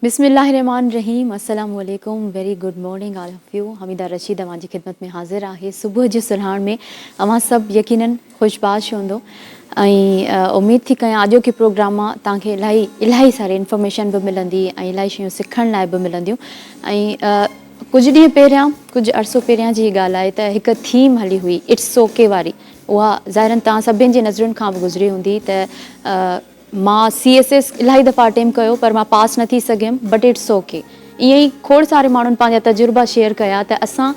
बिस्मिल्लाहिर्रहमानिर्रहीम अस्सलाम वालेकुम very good morning all of U. Hamida Rashid अवां जी खिदमत में हाज़िर आहे सुबुह जे सुरहाण में। अवां सभु यकीनन ख़ुशबाश हूंदो ऐं उमेद थी कयां अॼोके प्रोग्राम मां तव्हांखे इलाही सारी इंफॉर्मेशन बि मिलंदी ऐं इलाही शयूं सिखण लाइ बि मिलंदियूं। ऐं कुझु ॾींहं पहिरियां कुझु अरसो पहिरियां जी ॻाल्हि आहे त हिकु थीम हली हुई इट्स ओके वारी। उहा ज़ाहिरनि तव्हां सभिनि जी नज़रुनि खां बि गुज़री हूंदी त मां CSS इलाही दफ़ा अटेम्प्ट कयो पर मां पास न थी सघियमि बट इट्स ओके। ईअं ई खोड़ सारे माण्हुनि पंहिंजा तजुर्बा शेयर कया त असां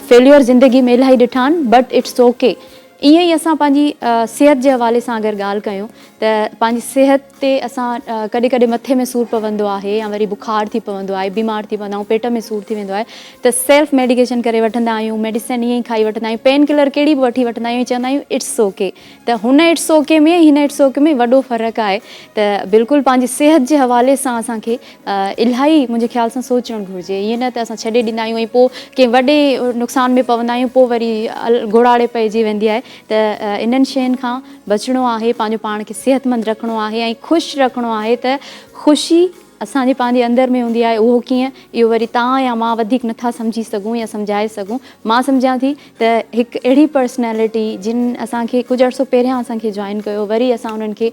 फेल्योर ज़िंदगी में इलाही ॾिठा आहिनि बट इट्स ओके। ईअं ई असां पंहिंजी सिहत जे हवाले सां अगरि ॻाल्हि कयूं त पंहिंजी सिहत ते असां कॾहिं कॾहिं मथे में सूरु पवंदो आहे या वरी बुखार थी पवंदो आहे, बीमार थी पवंदा आहियूं, पेट में सूरु थी वेंदो आहे त सेल्फ मेडिकेशन करे वठंदा आहियूं, मेडिसिन ईअं ई खाई वठंदा आहियूं, पेन किलर कहिड़ी बि वठी वठंदा आहियूं, चवंदा आहियूं इट्स ओके। त हुन इट्स ओके में हिन इट्स ओके में वॾो फ़र्क़ु आहे त बिल्कुलु पंहिंजी सिहत जे हवाले सां असांखे इलाही मुंहिंजे ख़्याल सां सोचणु घुरिजे। ईअं न त असां छॾे ॾींदा आहियूं ऐं पोइ कंहिं वॾे नुक़सान में पवंदा आहियूं, पोइ वरी घोड़ाड़े पइजी वेंदी आहे। त इन्हनि शयुनि खां बचिणो आहे, पंहिंजो पाण खे सिहतमंद रखिणो आहे ऐं ख़ुशि रखिणो आहे। त ख़ुशी असांजे पंहिंजे अंदरि में हूंदी आहे, उहो कीअं इहो वरी तव्हां या मां वधीक नथा सम्झी सघूं या सम्झाए सघूं। मां सम्झां थी त हिकु अहिड़ी पर्सनैलिटी जिन असांखे कुझु अर्सो पहिरियां असांखे जॉइन कयो, वरी असां उन्हनि खे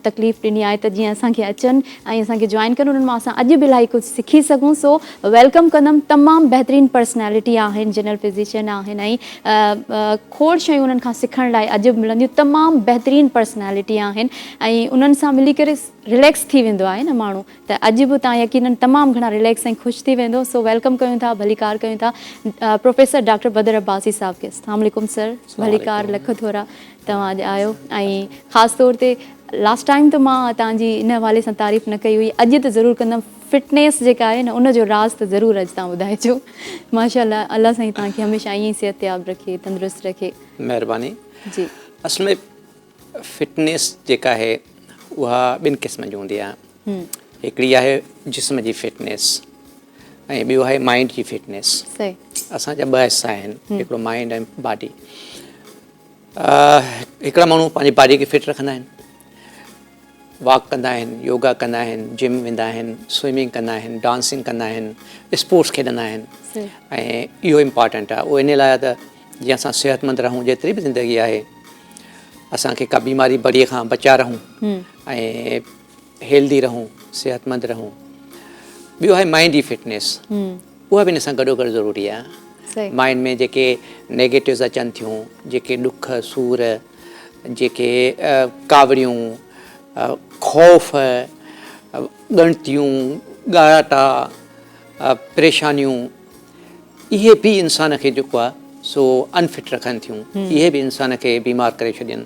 तकलीफ़ ॾिनी आहे त जीअं असांखे अचनि ऐं असांखे जॉइन कनि, उन्हनि मां असां अॼु बि इलाही कुझु सिखी सघूं। सो वेलकम कंदमि, तमामु बहितरीनु पर्सनैलिटी आहिनि, जनरल फिज़िशियन आहिनि ऐं खोड़ शयूं उन्हनि खां सिखण लाइ अॼु बि मिलंदियूं। तमामु बहितरीनु पर्सनैलिटी आहिनि ऐं उन्हनि सां मिली करे रिलैक्स थी वेंदो आहे न माण्हू। त अॼु बि तव्हां यकीनन तमामु घणा रिलैक्स ऐं ख़ुशि थी वेंदो। सो वेलकम कयूं था, भलीकार कयूं था प्रोफेसर डॉक्टर बदर अब्बासी साहब खे। अस्सलाम वालेकुम सर, भलीकार लख थोरा तव्हां अॼु आयो। ऐं ख़ासि तौर ते लास्ट टाइम त मां तव्हांजी इन हवाले सां तारीफ़ न कई हुई, अॼु त ज़रूरु कंदमि। फिटनेस जेका आहे न उनजो राज़ त ज़रूरु अॼु तव्हां ॿुधाइजो। माशाअल्लाह, अल्लाह साईं तव्हांखे हमेशह ईअं ई सिहतयाब रखे, तंदुरुस्त रखे। महिरबानी। जी, असल में फिटनेस जेका आहे उहा ॿिनि क़िस्म जी हूंदी आहे। हिकिड़ी आहे जिस्म जी फिटनेस ऐं ॿियो आहे माइंड जी फिटनेस। सही। असांजा ॿ हिसा आहिनि, हिकिड़ो माइंड ऐं बॉडी। हिकिड़ा माण्हू पंहिंजी बॉडी खे फिट रखंदा आहिनि, वॉक कंदा आहिनि, योगा कंदा आहिनि, जिम वेंदा आहिनि, स्विमिंग कंदा आहिनि, डांसिंग कंदा आहिनि, स्पोर्ट्स खेॾंदा आहिनि ऐं इहो इम्पॉर्टेंट आहे। उहो इन लाइ त जीअं असां सिहतमंद रहूं, जेतिरी बि ज़िंदगी आहे असांखे का बीमारी बड़ीअ खां बचा रहूं ऐं हेल्दी रहूं, सिहतमंद रहूं। ॿियो आहे माइंड जी फिटनेस, उहा बि हिन सां गॾोगॾु ज़रूरी आहे। माइंड में जेके नेगेटिव्स अचनि थियूं, जेके ॾुख सूर, जेके कावड़ियूं, ख़ौफ़, ॻणतियूं, ॻाटा, परेशानियूं, इहे बि इंसान खे जेको आहे सो अनफिट रखनि थियूं, इहे बि इंसान खे बीमार करे छॾनि।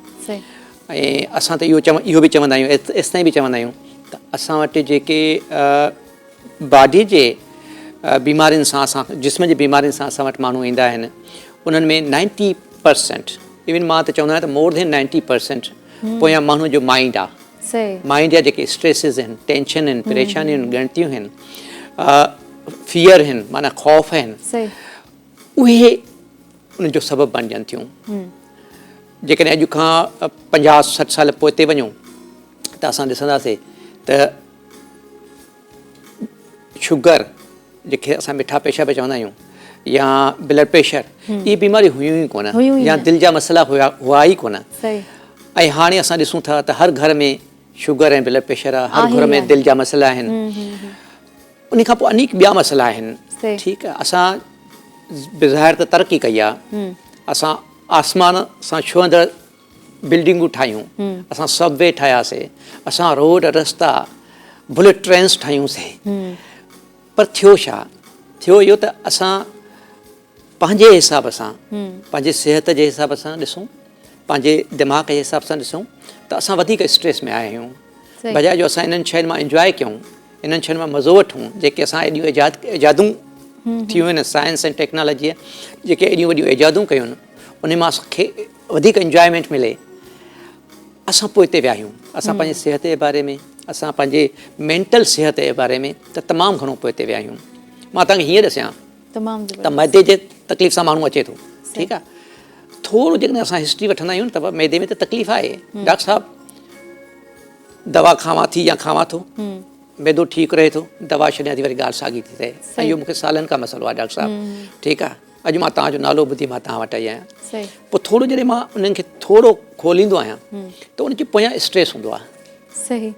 ऐं असां त इहो बि चवंदा आहियूं, एसि ताईं बि चवंदा आहियूं त असां वटि जेके बॉडी जे बीमारियुनि सां, असां जिस्म जी बीमारियुनि सां असां वटि माण्हू ईंदा आहिनि, उन्हनि में 90% इवन मां त चवंदो आहियां त मोर देन 90% पोयां माण्हू जो माइंड आहे। माइंड जा जेके स्ट्रेसिस आहिनि, टेंशन आहिनि, परेशानियूं आहिनि, ॻणतियूं आहिनि, फियर आहिनि, माना ख़ौफ़ आहिनि, उहे उनजो सबबु बणिजनि थियूं। जेकॾहिं अॼु खां 50-60 साल पोइ ते वञूं त असां ॾिसंदासीं त शुगर, जेके असां मिठा पेशाब चवंदा आहियूं, या ब्लड प्रेशर, इहे बीमारियूं हुयूं ई कोन, या दिलि जा मसइला हुआ ई कोन। ऐं हाणे असां ॾिसूं था त हर घर में शुगर ऐं ब्लड प्रेशर आहे, हर घर में दिलि जा मसइला आहिनि। उन खां पोइ अनेक ॿिया मसइला आहिनि। ठीकु आहे, असां ॿाहिरि त तरक़ी कई आहे, असां आसमान सां छुहंदड़ बिल्डिंगूं ठाहियूं, असां सबवे ठाहियासीं, असां रोड रस्ता बुलेट ट्रेन्स ठाहियूंसीं, पर थियो छा? थियो इहो त असां पंहिंजे हिसाब सां, पंहिंजे सिहत जे हिसाब सां ॾिसूं, पंहिंजे दिमाग़ जे हिसाब सां ॾिसूं त असां वधीक स्ट्रेस में आया आहियूं। बजाए जो असां इन्हनि शयुनि मां इंजॉय कयूं, इन्हनि शयुनि मां मज़ो वठूं, जेके असां एॾियूं इजादूं थियूं आहिनि साइंस ऐं टेक्नोलॉजीअ, जेके एॾियूं वॾियूं इजादूं कयूं आहिनि, उन मां असांखे वधीक इंजॉयमेंट मिले, असां पोइ हिते विया आहियूं। असां पंहिंजे सिहत जे बारे में, असां पंहिंजे मेंटल सिहत जे बारे में त तमामु घणो पोइ हिते विया आहियूं। मां तव्हांखे हीअं ॾिसां त मैदे जे तकलीफ़ सां माण्हू अचे थो, ठीकु आहे, थोरो जेकॾहिं असां हिस्ट्री वठंदा आहियूं त मैदे में त तकलीफ़ आहे, डॉक्टर साहिबु दवा खावां थी या खावां थो, मैदो ठीकु रहे थो, दवा छॾियां थी, वरी ॻाल्हि साॻी थी थिए। ऐं इहो मूंखे सालनि खां मसइलो आहे डॉक्टर साहिबु, ठीकु आहे। अॼु मां तव्हांजो नालो ॿुधी मां तव्हां वटि आई आहियां। पोइ थोरो जॾहिं मां उन्हनि खे थोरो खोलींदो आहियां त उनजे पोयां स्ट्रेस हूंदो आहे। सही।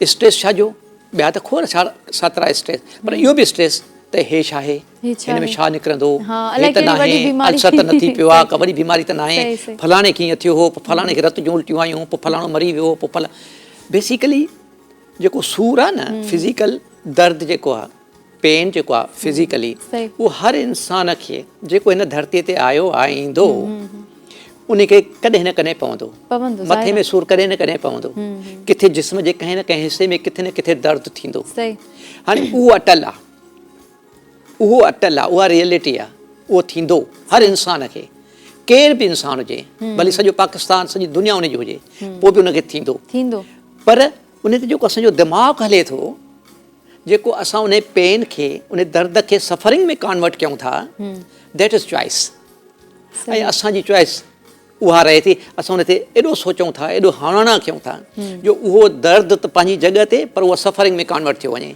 स्ट्रेस छाजो, ॿिया त खोड़ सातरा स्ट्रेस, पर इहो बि स्ट्रेस त हे छा आहे, हिन में छा निकिरंदो, हे त न आहे, अल्सर त नथी पियो आहे, का वॾी बीमारी त न आहे, फलाणे कीअं थियो हो, पोइ फलाणे खे रत जूं उल्टियूं आयूं, पोइ फलाणो मरी वियो, पोइ बेसिकली जेको सूर आहे न, फिज़िकल दर्द जेको आहे, पेन जेको आहे फिज़िकली, उहो हर इंसान खे जेको हिन धरतीअ ते आयो आहे ईंदो उनखे कॾहिं न कॾहिं पवंदो, मथे में सूर कॾहिं न कॾहिं पवंदो, किथे जिस्म जे कंहिं न कंहिं हिसे में किथे न किथे दर्द थींदो। हाणे उहो अटल आहे, उहो अटल आहे, उहा रियलिटी आहे, उहो थींदो हर इंसान खे, केर बि इंसान हुजे, भले सॼो पाकिस्तान सॼी दुनिया उनजी हुजे, पोइ बि उनखे थींदो। पर उन ते जेको असांजो दिमाग़ु हले थो, जेको असां उन पेन खे, उन दर्द खे सफरिंग में कन्वर्ट कयूं था, दैट इज़ चॉइस। ऐं असांजी चॉइस उहा रहे थी, असां उन ते एॾो सोचूं था, एॾो हाणा कयूं था, जो उहो दर्द त पंहिंजी जॻह ते, पर उहा सफरिंग में कन्वर्ट थियो वञे,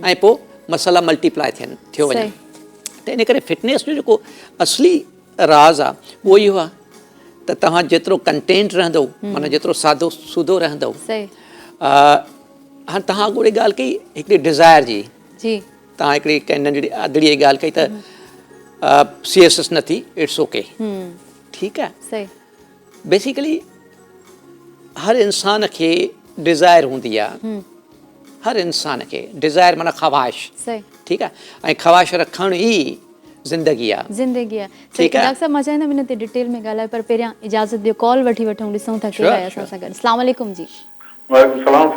ऐं पोइ मसइला मल्टीप्लाई थियो वञे। त इन करे फिटनेस जो जेको असली राज़ आहे उहो इहो आहे त तव्हां जेतिरो कंटेंट रहंदव, माना जेतिरो सादो सूदो रहंदव। हाणे तव्हां अॻोड़ी ॻाल्हि कई हिकिड़ी डिज़ायर जी, तव्हां हिकिड़ी कंहिं नंढड़ी आदड़ीअ जी ॻाल्हि कई त CSS न थी, इट्स ओके, ठीकु आहे। बेसिकली हर इंसान खे डिज़ायर हूंदी आहे, हर इंसान खे डिज़ायर माना ख़्वाहिश, ठीकु आहे, ऐं ख़्वाहिश रखण ई ज़िंदगी आहे। ठीकु आहे डॉक्टर साहब, मां चाहींदमि हिन ते डिटेल में ॻाल्हायो, पर पहिरियां इजाज़त ॾियो, कॉल वठी वठूं, ॾिसूं था केरु आहे असां सां गॾु। अस्सलाम वालेकुम जी। वालेकुम सलाम,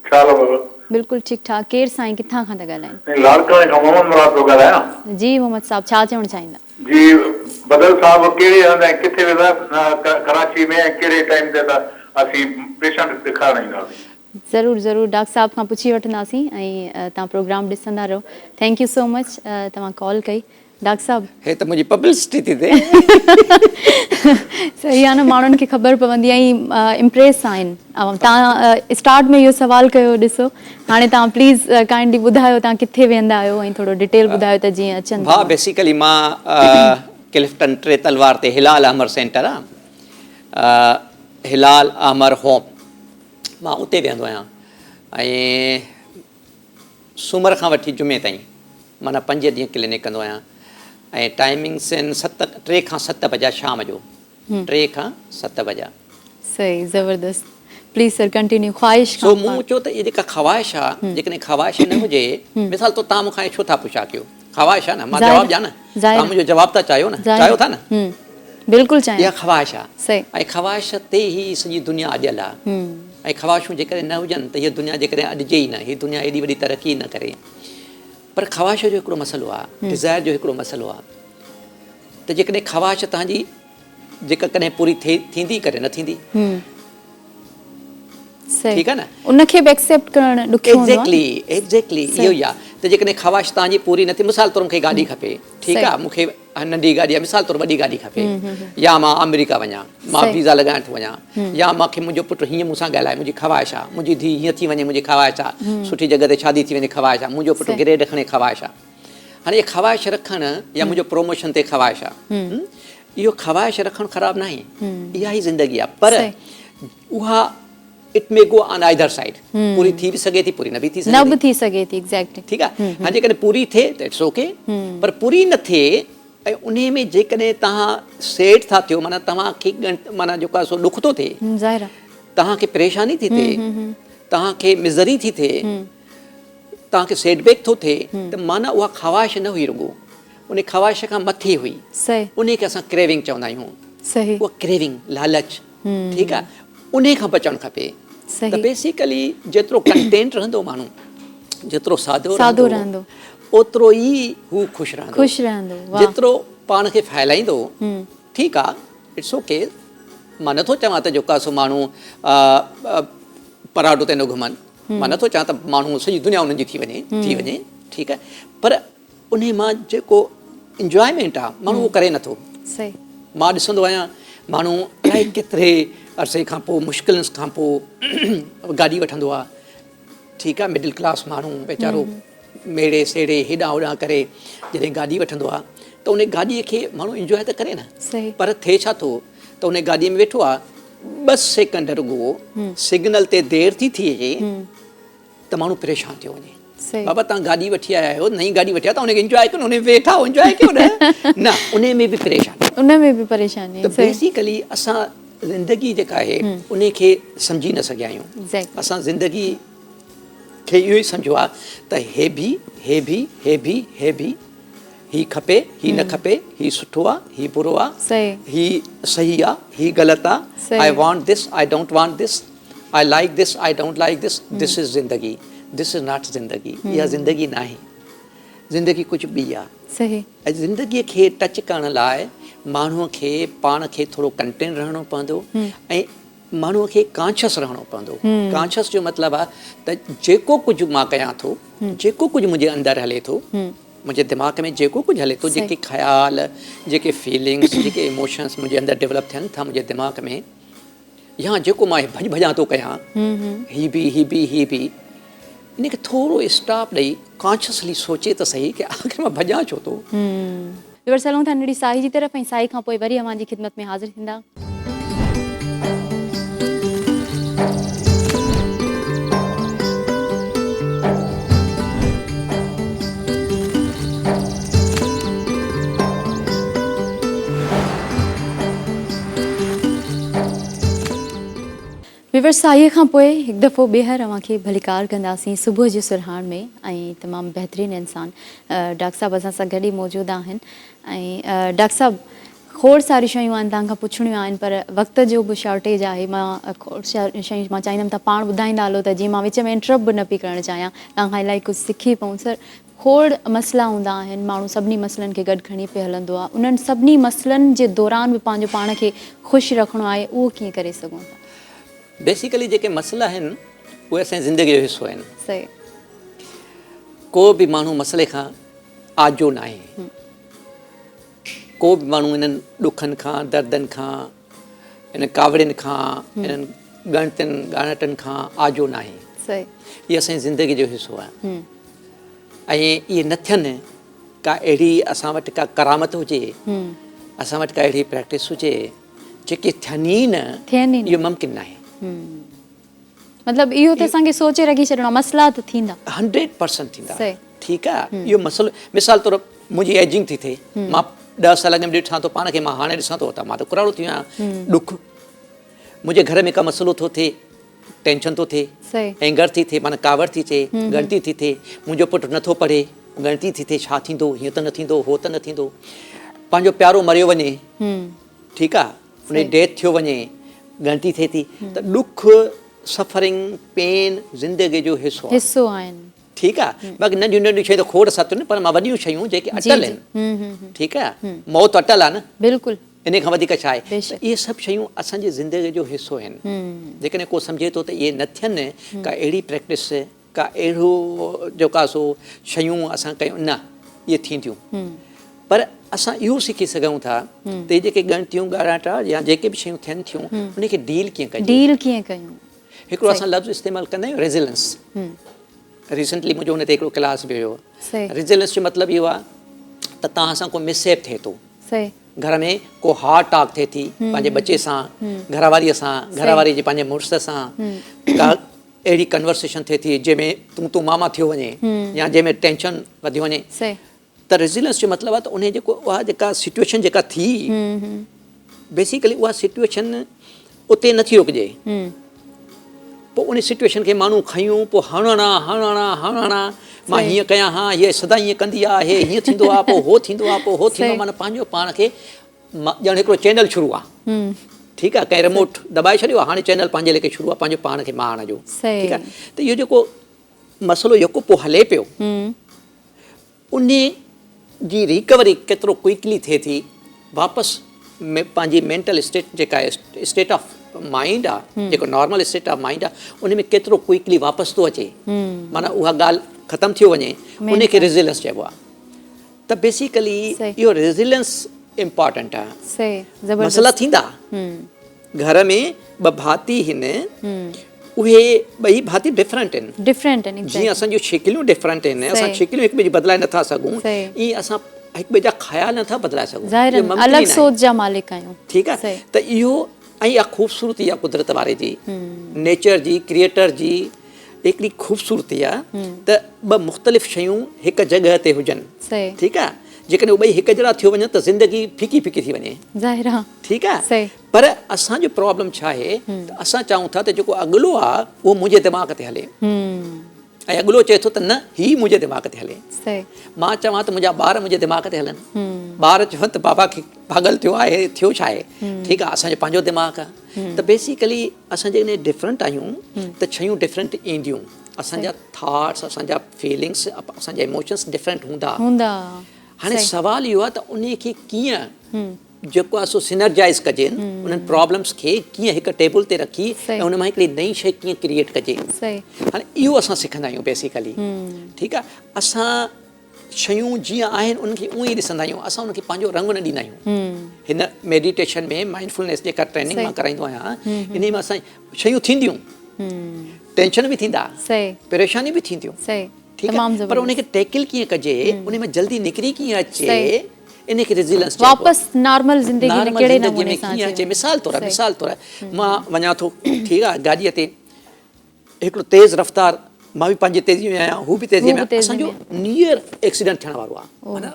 छा हाल आहे बाबा? बिल्कुलु ठीकु ठाक। केरु साईं, किथां खां था ॻाल्हाइनि? लाड़काणे खां मोहम्मद मुराद थो ॻाल्हायां। जी मोहम्मद साहब, छा चवणु चाहींदा? जी बदल साहब कहिड़े हंधि ऐं किथे वेंदा कराची में, ऐं कहिड़े टाइम ते असीं पेशेंट ॾेखारण ईंदासीं? ज़रूरु ज़रूरु, डॉक्टर साहब खां पुछी वठंदासीं, ऐं तव्हां प्रोग्राम ॾिसंदा रहो। थैंक यू सो मच, तव्हां कॉल कई। डॉक्टर साहब, हे त मुंहिंजी पब्लिसिटी थी थिए। सही आहे न, माण्हुनि खे ख़बर पवंदी, ऐं इम्प्रेस आहिनि। तव्हां स्टार्ट में इहो सुवालु कयो, ॾिसो हाणे तव्हां प्लीज़ काइंडली ॿुधायो तव्हां किथे वेंदा आहियो, ऐं थोरो डिटेल ॿुधायो त जीअं अचनि। हा, बेसिकली मां क्लिफ्टन 3 तलवार ते हिलाल अहमर सेंटर आहे, हिलाल अहमर होम, मां उते वेंदो आहियां, ऐं सूमर खां वठी जुमे ताईं माना 5 ॾींहं क्लिनिक कंदो आहियां, ऐं टाइमिंग्स आहिनि 3 खां 7 बजे शाम जो, 3 खां 7 बजे। सही, ज़बरदस्त। Please sir continue. ख़्वाहिश सो मूं चयो त इहा जेका ख़्वाहिश आहे, जेकॾहिं ख़्वाहिश न हुजे, मिसाल तो तव्हां मूंखां छो था पुछा कयो, ख़्वाहिश आहे न, मां जवाबु ॾियां न, तव्हां मुंहिंजो जवाबु था चाहियो न, चाहियो था न? बिल्कुलु चाहियो। इहा ख़्वाहिश आहे, ऐं ख़्वाहिश ते ई सॼी दुनिया अॼियल आहे, ऐं ख़्वाहिशूं जेकॾहिं न हुजनि त हीअ दुनिया जेकॾहिं अॼिजे ई न, हीअ दुनिया एॾी वॾी तरक़ी न करे। पर ख़्वाहिश जो हिकिड़ो मसइलो आहे, डिज़ायर जो हिकिड़ो मसइलो आहे, त जेकॾहिं ख़्वाहिश तव्हांजी जेका कॾहिं पूरी थींदी, कॾहिं न थींदी, ठीकु आहे न, उनखे बि एक्सेप्ट करणु ॾुखियो हूंदो आहे। एग्ज़ैक्टली इहो ई आहे त जेकॾहिं ख़्वाहिश तव्हांजी पूरी न थी, मिसाल तौरु मूंखे गाॾी खपे, ठीकु आहे, मूंखे नंढी गाॾी आहे, मिसाल तौरु वॾी गाॾी खपे, या मां अमेरिका वञा, मां वीज़ा लॻाइण थो वञा, या मूंखे मुंहिंजो पुटु हीअं मूंसां ॻाल्हाए, मुंहिंजी ख़्वाहिश आहे, मुंहिंजी धीउ हीअं थी वञे, मुंहिंजी ख़्वाहिश आहे, सुठी जॻह ते शादी थी वञे, ख़्वाहिश आहे, मुंहिंजो पुटु ग्रेड खणे, ख़्वाहिश आहे। हाणे इहा ख़्वाहिश रखणु, या मुंहिंजो प्रोमोशन ते ख़्वाहिश आहे, इहो ख़्वाहिश रखणु ख़राबु न आहे, इहा ई ज़िंदगी आहे। पर उहा it may go on either side, पूरी थी बि सघे थी, पूरी न बि थी सघे थी, एग्ज़ैक्टली, ठीकु आहे। हाणे जेकॾहिं पूरी थिए त इट्स ओके, पर पूरी न थिए, ऐं उन में जेकॾहिं तव्हां सेट था थियो, माना तव्हांखे माना जेको आहे सो ॾुख थो थिए, तव्हांखे परेशानी थी थिए, तव्हांखे मिज़री थी थिए, तव्हांखे सेटबैक थो थिए, त माना उहा ख़्वाहिश न हुई रुॻो, उन ख़्वाहिश खां मथे हुई, उन खे असां क्रेविंग चवंदा आहियूं, उहा क्रेविंग, लालच, ठीकु आहे, उन खां बचणु खपे। त बेसिकली जेतिरो कंटेंट रहंदो माण्हू, जेतिरो सादो रहंदो, ओतिरो ई हू ख़ुशि रहंदो, जेतिरो पाण खे फैलाईंदो, ठीकु आहे, इट्स ओके, मां नथो चवां त जेको आहे सो माण्हू पराडो ते न घुमनि, मां नथो चवां त माण्हू सॼी दुनिया उन्हनि जी थी वञे, ठीकु आहे, पर उन मां जेको इंजॉयमेंट आहे माण्हू उहो करे नथो। मां ॾिसंदो आहियां माण्हू केतिरे अरसे खां पोइ, मुश्किलनि खां पोइ गाॾी वठंदो आहे, ठीकु आहे मिडिल क्लास माण्हू वीचारो मेड़े सेड़े हेॾां होॾां करे जॾहिं गाॾी वठंदो आहे त उन गाॾीअ खे माण्हू इंजॉय त करे न सही पर थिए छा थो त उन गाॾीअ में वेठो आहे 2 सेकंड रुॻो सिग्नल ते देरि थी अचे त माण्हू परेशान थियो वञे सही बाबा तव्हां गाॾी वठी आया आहियो नई गाॾी वठी आया तव्हां उनखे इंजॉय कयो न उन में वेठा इंजॉय कयो न उन में बि परेशानी उन में बि परेशानी त बेसिकली असां ज़िंदगी जेका आहे उन खे सम्झी न सघिया आहियूं एग्ज़ैक्टली असां ज़िंदगी खे इहो ई सम्झो आहे त हे बि ही खपे ही न खपे ही सुठो आहे ही बुरो आहे सही ही सही आहे ही ग़लति आहे सही। I want this I don't want this I like this I don't like this this is ज़िंदगी दिस इज़ नॉट ज़िंदगी इहा ज़िंदगी न आहे ज़िंदगी कुझु ॿी आहे सही ऐं ज़िंदगीअ खे टच करण लाइ माण्हूअ खे पाण खे थोरो कंटेंट रहणो पवंदो ऐं माण्हूअ खे कॉन्शियस रहणो पवंदो कॉन्शियस जो मतिलबु आहे त जेको कुझु मां कयां थो जेको कुझु मुंहिंजे अंदरि हले थो मुंहिंजे दिमाग़ में जेको कुझु हले थो जेके ख़्याल जेके फीलिंग्स जेके इमोशन्स मुंहिंजे अंदरि डेवलप थियनि था मुंहिंजे दिमाग़ में या जेको मां भॼां थो कयां ही बि इनखे थोरो स्टॉप ॾेई कॉन्शियसली सोचे त सही कि आख़िर मां भॼां छो थो रिवर्स हलूं था नंढी साई जी तरफ़ ऐं साई खां पोइ वरी अव्हां जी ख़िदमत में हाज़िर थींदा विवर्स साईअ खां पोइ हिकु दफ़ो ॿीहर अव्हांखे भलीकार कंदासीं सुबुह जे सुरहाण में ऐं तमामु बहितरीनु इंसान डॉक्टर साहब असां सां गॾु ई मौजूदु आहिनि ऐं डॉक्टर साहब खोड़ सारी शयूं आहिनि तव्हांखां पुछणियूं आहिनि पर वक़्त जो बि शॉर्टेज आहे मां खोड़ शयूं मां चाहींदमि तव्हां पाण ॿुधाईंदा हलो त जीअं मां विच में इंटरप्ट बि न पई करणु चाहियां तव्हांखां इलाही कुझु सिखी पऊं सर खोड़ मसइला हूंदा आहिनि माण्हू सभिनी मसइलनि खे गॾु खणी पियो हलंदो आहे उन्हनि सभिनी मसइलनि जे दौरान बि पंहिंजो पाण खे ख़ुशि रखिणो आहे उहो कीअं करे सघूं था बेसिकली जेके मसइला आहिनि उहे असांजी ज़िंदगीअ जो हिसो आहिनि सही को बि माण्हू मसइले खां आजो न आहे को बि माण्हू इन्हनि ॾुखनि खां दर्दनि खां इन कावड़ियुनि खां इन्हनि ॻणितियुनि ॻाणटनि खां आजो न आहे सही इहा असांजी ज़िंदगी जो हिसो आहे ऐं इहे न थियनि का अहिड़ी असां वटि का करामत हुजे असां वटि का अहिड़ी प्रैक्टिस हुजे जेके थियनि ई न इहो मुमकिन न आहे मतलब इहो त असांखे सोचे रखी छॾिणो मसइला त थींदा 100% थींदा ठीकु आहे इहो मसइलो मिसाल तौरु मुंहिंजी एजिंग थी थिए मां 10 साल में ॾिसां थो पाण खे मां हाणे ॾिसां थो त मां त कुराड़ो थी वियो आहियां ॾुख मुंहिंजे घर में का मसइलो थो थिए टेंशन थो थिए एंगर थी थिए माना कावड़ थी थिए ॻणिती थी थिए मुंहिंजो पुटु नथो पढ़े ॻणिती थी थिए छा थींदो हीअं त न थींदो हो त न थींदो पंहिंजो प्यारो मरियो वञे ठीकु आहे उन डेथ थियो वञे ॻणिती थिए थी त ॾुख सफरिंग पेन ज़िंदगीअ जो हिसो आहिनि ठीकु आहे बाक़ी नंढियूं नंढियूं शयूं त खोड़ सत पर मां वॾियूं शयूं जेके अटल आहिनि ठीकु आहे मौत अटल आहे न बिल्कुलु इन खां वधीक छा आहे इहे सभु शयूं असांजी ज़िंदगीअ जो हिसो आहिनि जेकॾहिं को सम्झे थो त इहे न थियनि का अहिड़ी प्रैक्टिस का अहिड़ो जेका सो शयूं असां कयूं न इहे थींदियूं पर असां इहो सिखी सघूं था त इहे जेके ॻणितियूं ॻाराटा या जेके बि शयूं थियनि थियूं उनखे डील कीअं कयूं हिकिड़ो असां लफ़्ज़ इस्तेमालु कंदा आहियूं रेज़िलेंस रिसेंटली मुंहिंजो हुन ते हिकिड़ो क्लास बि हुयो रेज़िलेंस जो मतिलबु इहो आहे त तव्हां सां को मिसहेप थिए थो घर में को हार्ट अटैक थिए थी पंहिंजे बचे सां घरवारीअ सां घरवारी जे पंहिंजे मुड़ुस सां का अहिड़ी कन्वर्सेशन थिए थी जंहिंमें तूं मामा थियो वञे या जंहिंमें टेंशन वधी वञे त रेज़िलेंस जो मतिलबु आहे त उन जेको उहा जेका सिचुएशन जेका थी बेसिकली उहा सिचुएशन उते नथी रोकिजे पोइ उन सिचुएशन खे माण्हू खयूं पोइ हणणा मां हीअं कयां हा हीअ सदा हीअं कंदी आहे हीअं थींदो आहे पोइ हो थींदो आहे माना पंहिंजो पाण खे ॼण हिकिड़ो चैनल शुरू आहे ठीकु आहे कंहिं रिमोट दॿाए छॾियो आहे हाणे चैनल पंहिंजे लेखे शुरू आहे पंहिंजो पाण खे माण जो ठीकु आहे त इहो जेको मसइलो जेको पोइ हले पियो उन जी रिकवरी केतिरो क्विकली थिए थी वापसि पंहिंजी मेंटल स्टेट जेका आहे स्टेट ऑफ माइंड आहे जेको नॉर्मल स्टेट ऑफ माइंड आहे उन में केतिरो क्विकली वापसि थो अचे माना उहा ॻाल्हि ख़तमु थी वञे उनखे रेज़िलेंस चइबो आहे त बेसिकली इहो रेज़िलेंस इम्पॉर्टेंट आहे मसइला थींदा घर में ॿ भाती आहिनि उहे ॿई भाती डिफरेंट आहिनि डिफरेंट आहिनि जीअं असांजूं शिकिलियूं डिफरेंट आहिनि असां शिकिलियूं हिक ॿिए जी बदिलाए नथा सघूं सही। ईअं असां हिक ॿिए जा ख़्याल नथा बदिलाए सघूं ज़ाहिर इहो आहे, मुमकिन अलॻि ई न आहे। सोच जा मालिक आहियूं। ठीकु आहे सही। त इहो ऐं इहा ख़ूबसूरती आहे कुदरत वारे जी नेचर जी क्रिएटर जी हिकिड़ी ख़ूबसूरती आहे त ॿ मुख़्तलिफ़ शयूं हिकु जॻह ते हुजनि सही। ठीकु आहे जेकॾहिं उहे ॿई हिकु जहिड़ा थी वञनि त ज़िंदगी फीकी फीकी थी वञे ज़ाहिर आहे। ठीकु आहे सही। पर असांजो प्रॉब्लम छा आहे त असां चाहियूं था त जेको अॻिलो आहे उहो मुंहिंजे दिमाग़ ते हले ऐं अॻिलो चए थो त न हीउ मुंहिंजे दिमाग़ ते हले सही। मां चवां त मुंहिंजा ॿार मुंहिंजे दिमाग़ ते हलनि ॿार चवनि त बाबा खे पागल थियो आहे थियो छा आहे ठीकु आहे असांजो पंहिंजो दिमाग़ आहे त बेसिकली असां जेकॾहिं डिफरेंट आहियूं त शयूं डिफरेंट ईंदियूं असांजा थॉट्स असांजा फीलिंग्स असांजा इमोशन्स डिफरेंट हूंदा हाणे सवाल इहो आहे त उन खे कीअं जेको आहे सो सिनर्जाइज़ कजे उन्हनि प्रॉब्लम्स खे कीअं हिकु टेबल ते रखी ऐं उन मां हिकिड़ी नई शइ कीअं क्रिएट कजे हाणे इहो असां सिखंदा आहियूं बेसिकली ठीकु आहे असां शयूं जीअं आहिनि उनखे उअं ई ॾिसंदा आहियूं असां उनखे पंहिंजो रंग न ॾींदा आहियूं हिन मेडिटेशन में माइंडफुलनेस जेका ट्रेनिंग मां कराईंदो आहियां इन में असां शयूं थींदियूं टेंशन बि थींदा परेशानी बि थींदियूं ठीकु आहे पर उनखे टैकल कीअं कजे उन में जल्दी निकिरी कीअं अचे इनखे रेज़िलेंस वापसि नॉर्मल ज़िंदगी में कहिड़े नमूने में कीअं अचे मिसाल तौरु मां वञा थो ठीकु आहे गाॾीअ ते हिकिड़ो तेज़ रफ़्तार मां बि पंहिंजी तेज़ी में आहियां हू बि तेज़ी में असांजो नियर एक्सीडेंट थियण वारो आहे माना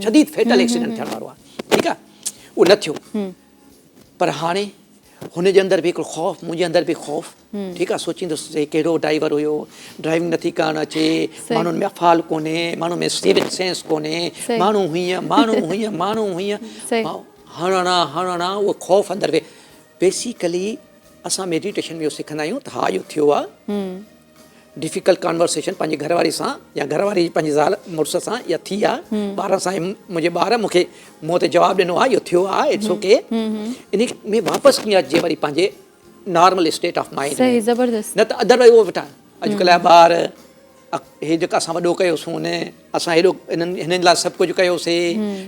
शदीद फेटल एक्सीडेंट थियण वारो आहे ठीकु आहे उहो न थियो पर हाणे हुनजे अंदरि बि हिकिड़ो ख़ौफ़ मुंहिंजे अंदरि बि ख़ौफ़ ठीकु आहे सोचींदुसि कहिड़ो ड्राइवर हुयो ड्राइविंग नथी करणु अचे माण्हुनि में अफ़ाल कोन्हे माण्हुनि में सिविक सेंस कोन्हे माण्हू हीअं हणणा उहो ख़ौफ़ अंदरि वे बेसिकली असां मेडिटेशन में इहो सिखंदा आहियूं त हा इहो थियो आहे डिफिकल्ट कॉन्वर्सेशन पंहिंजे घरवारी सां या घरवारी पंहिंजी ज़ाल मुड़ुस सां या थी आहे ॿार सां मुंहिंजे ॿार मूंखे मूं ते जवाबु ॾिनो आहे इहो थियो आहे इट्स ओके इन में वापसि कीअं अचे वरी पंहिंजे नॉर्मल स्टेट ऑफ माइंड न त अदरवाइज़ उहो वेठा अॼुकल्ह जा ॿार हे जेका असां वॾो कयोसीं हुन असां हेॾो हिननि लाइ सभु कुझु कयोसीं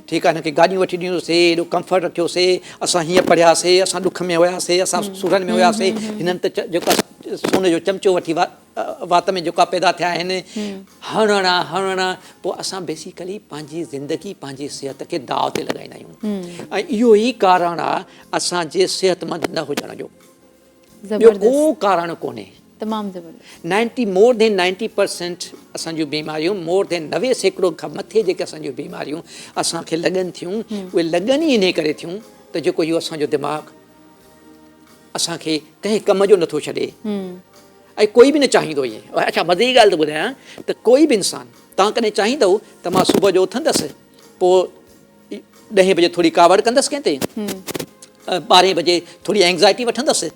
ठीकु आहे हिनखे गाॾियूं वठी ॾिनोसीं हेॾो कंफर्ट रखियोसीं असां हीअं पढ़ियासीं असां ॾुख में हुयासीं असां सुरनि में हुयासीं हिननि त जेका सोन जो चमचो वठी वात में जेका पैदा थिया आहिनि हणणा पोइ असां बेसिकली पंहिंजी ज़िंदगी पंहिंजी सिहत खे दाव ते लॻाईंदा आहियूं ऐं इहो ई कारण आहे असांजे सिहतमंद न हुजण जो ॿियो को कारण कोन्हे तमामु ज़बरदस्त मोर देन 90% असांजूं बीमारियूं मोर देन 90% खां मथे जेके असांजूं बीमारियूं असांखे लॻनि थियूं उहे लॻनि ई इन करे थियूं त जेको इहो असांजो दिमाग़ु असांखे कंहिं कम जो नथो छॾे ऐं कोई बि न चाहींदो ईअं अच्छा मज़े जी ॻाल्हि थो ॿुधायां त कोई बि इंसानु तव्हां कॾहिं चाहींदव त मां सुबुह जो उथंदसि पोइ 10 बजे थोरी कावड़ कंदसि कंहिं ते 12 बजे थोरी एंग्ज़ाइटी वठंदसि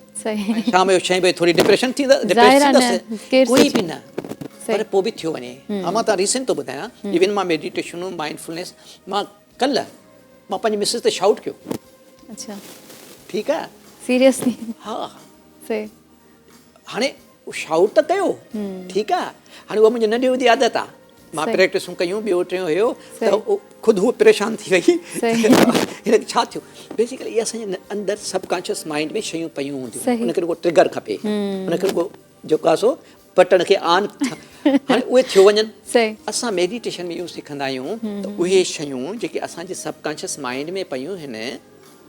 शाम जो 6 बजे थोरी डिप्रेशन थींदसि कोई बि न पर पोइ बि थियो वञे मां तव्हां रीसेंट थो ॿुधायां इवन मां मेडिटेशन माइंडफुलनेस मां कल्ह मां पंहिंजी मिसिस ते शाउट कयो अच्छा ठीकु आहे सीरियसली हा सही हाणे शाउट त कयो ठीकु आहे हाणे उहा मुंहिंजी नंढी हूंदी आदत आहे मां प्रैक्टिसूं कयूं ॿियो टियों हुयो त ख़ुदि हूअ परेशान थी वई हिनखे छा थियो बेसिकली इहे असांजे अंदरि सबकॉन्शियस माइंड में शयूं पयूं हूंदियूं उनखे रुगो ट्रिगर खपे उनखे रुगो जेको आहे सो बटण खे ऑन हाणे उहे थियो वञनि असां मेडिटेशन में इहो सिखंदा आहियूं त उहे शयूं जेके असांजे सबकॉन्शियस माइंड में पयूं आहिनि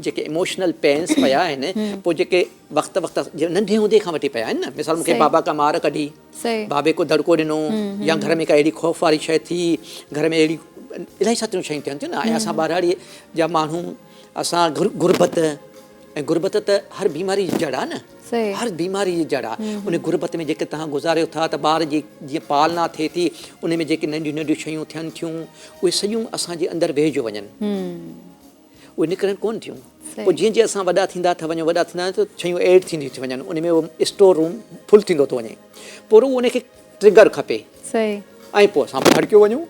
जेके इमोशनल पेन्स पिया आहिनि पोइ जेके वक़्तु नंढे हूंदे खां वठी पिया आहिनि न मिसाल मूंखे बाबा का मार कढी बाबे को दड़को ॾिनो या घर में का अहिड़ी ख़ौफ़ वारी शइ थी घर में अहिड़ी इलाही सारियूं शयूं थियनि थियूं न ऐं असां ॿारहाड़ीअ जा माण्हू असां गुरबत ऐं गुरबत त हर बीमारी जी जड़ आहे न हर बीमारी जी जड़ आहे उन गुरबत में जेके तव्हां गुज़ारियो था त ॿार जी जीअं पालना थिए थी उन में जेके नंढियूं नंढियूं शयूं थियनि थियूं उहे सॼियूं असांजे अंदरि वेहिजो वञनि उहे निकिरनि कोन थियूं पोइ जीअं जीअं असां वॾा थींदा था वञूं त शयूं एड थींदियूं थी वञनि उन में उहो स्टोर रूम फुल थींदो थो वञे पोइ उनखे ट्रिगर खपे ऐं पोइ असां भड़कियो वञूं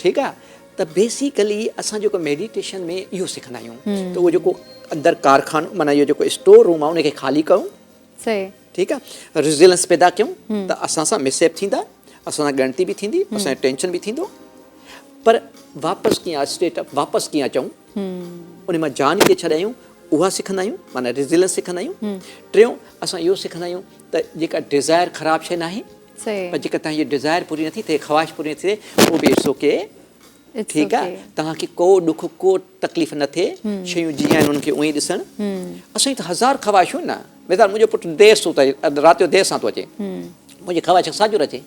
ठीकु आहे त बेसिकली असां जेको मेडिटेशन में इहो सिखंदा आहियूं त उहो जेको अंदरि कारखानो माना इहो जेको स्टोर रूम आहे उनखे ख़ाली कयूं ठीकु आहे रिज़िलेंस पैदा कयूं त असां सां मिसहेप थींदा असां सां ॻणती बि थींदी असांजो टेंशन बि थींदो पर वापसि कीअं स्टेट वापसि कीअं अचूं उन मां जान खे छॾायूं उहा सिखंदा आहियूं, माना रिज़िलेंस सिखंदा आहियूं। टियों असां इहो सिखंदा आहियूं त जेका डिज़ायर ख़राबु शइ न आहे, सही पर जेका तव्हांजी डिज़ायर पूरी नथी थिए, ख़्वाहिश पूरी नथी थिए, उहो बि इट्स ओके, It's ठीकु आहे, okay. तव्हांखे को ॾुख को तकलीफ़ न थिए, शयूं जीअं आहिनि उनखे उअं ई ॾिसणु। असां त हज़ार ख़्वाहिशूं न, मिसाल मुंहिंजो पुटु देरि सां तो अचे, राति जो देरि सां थो अचे, मुंहिंजी ख़्वाहिश साजुर अचे,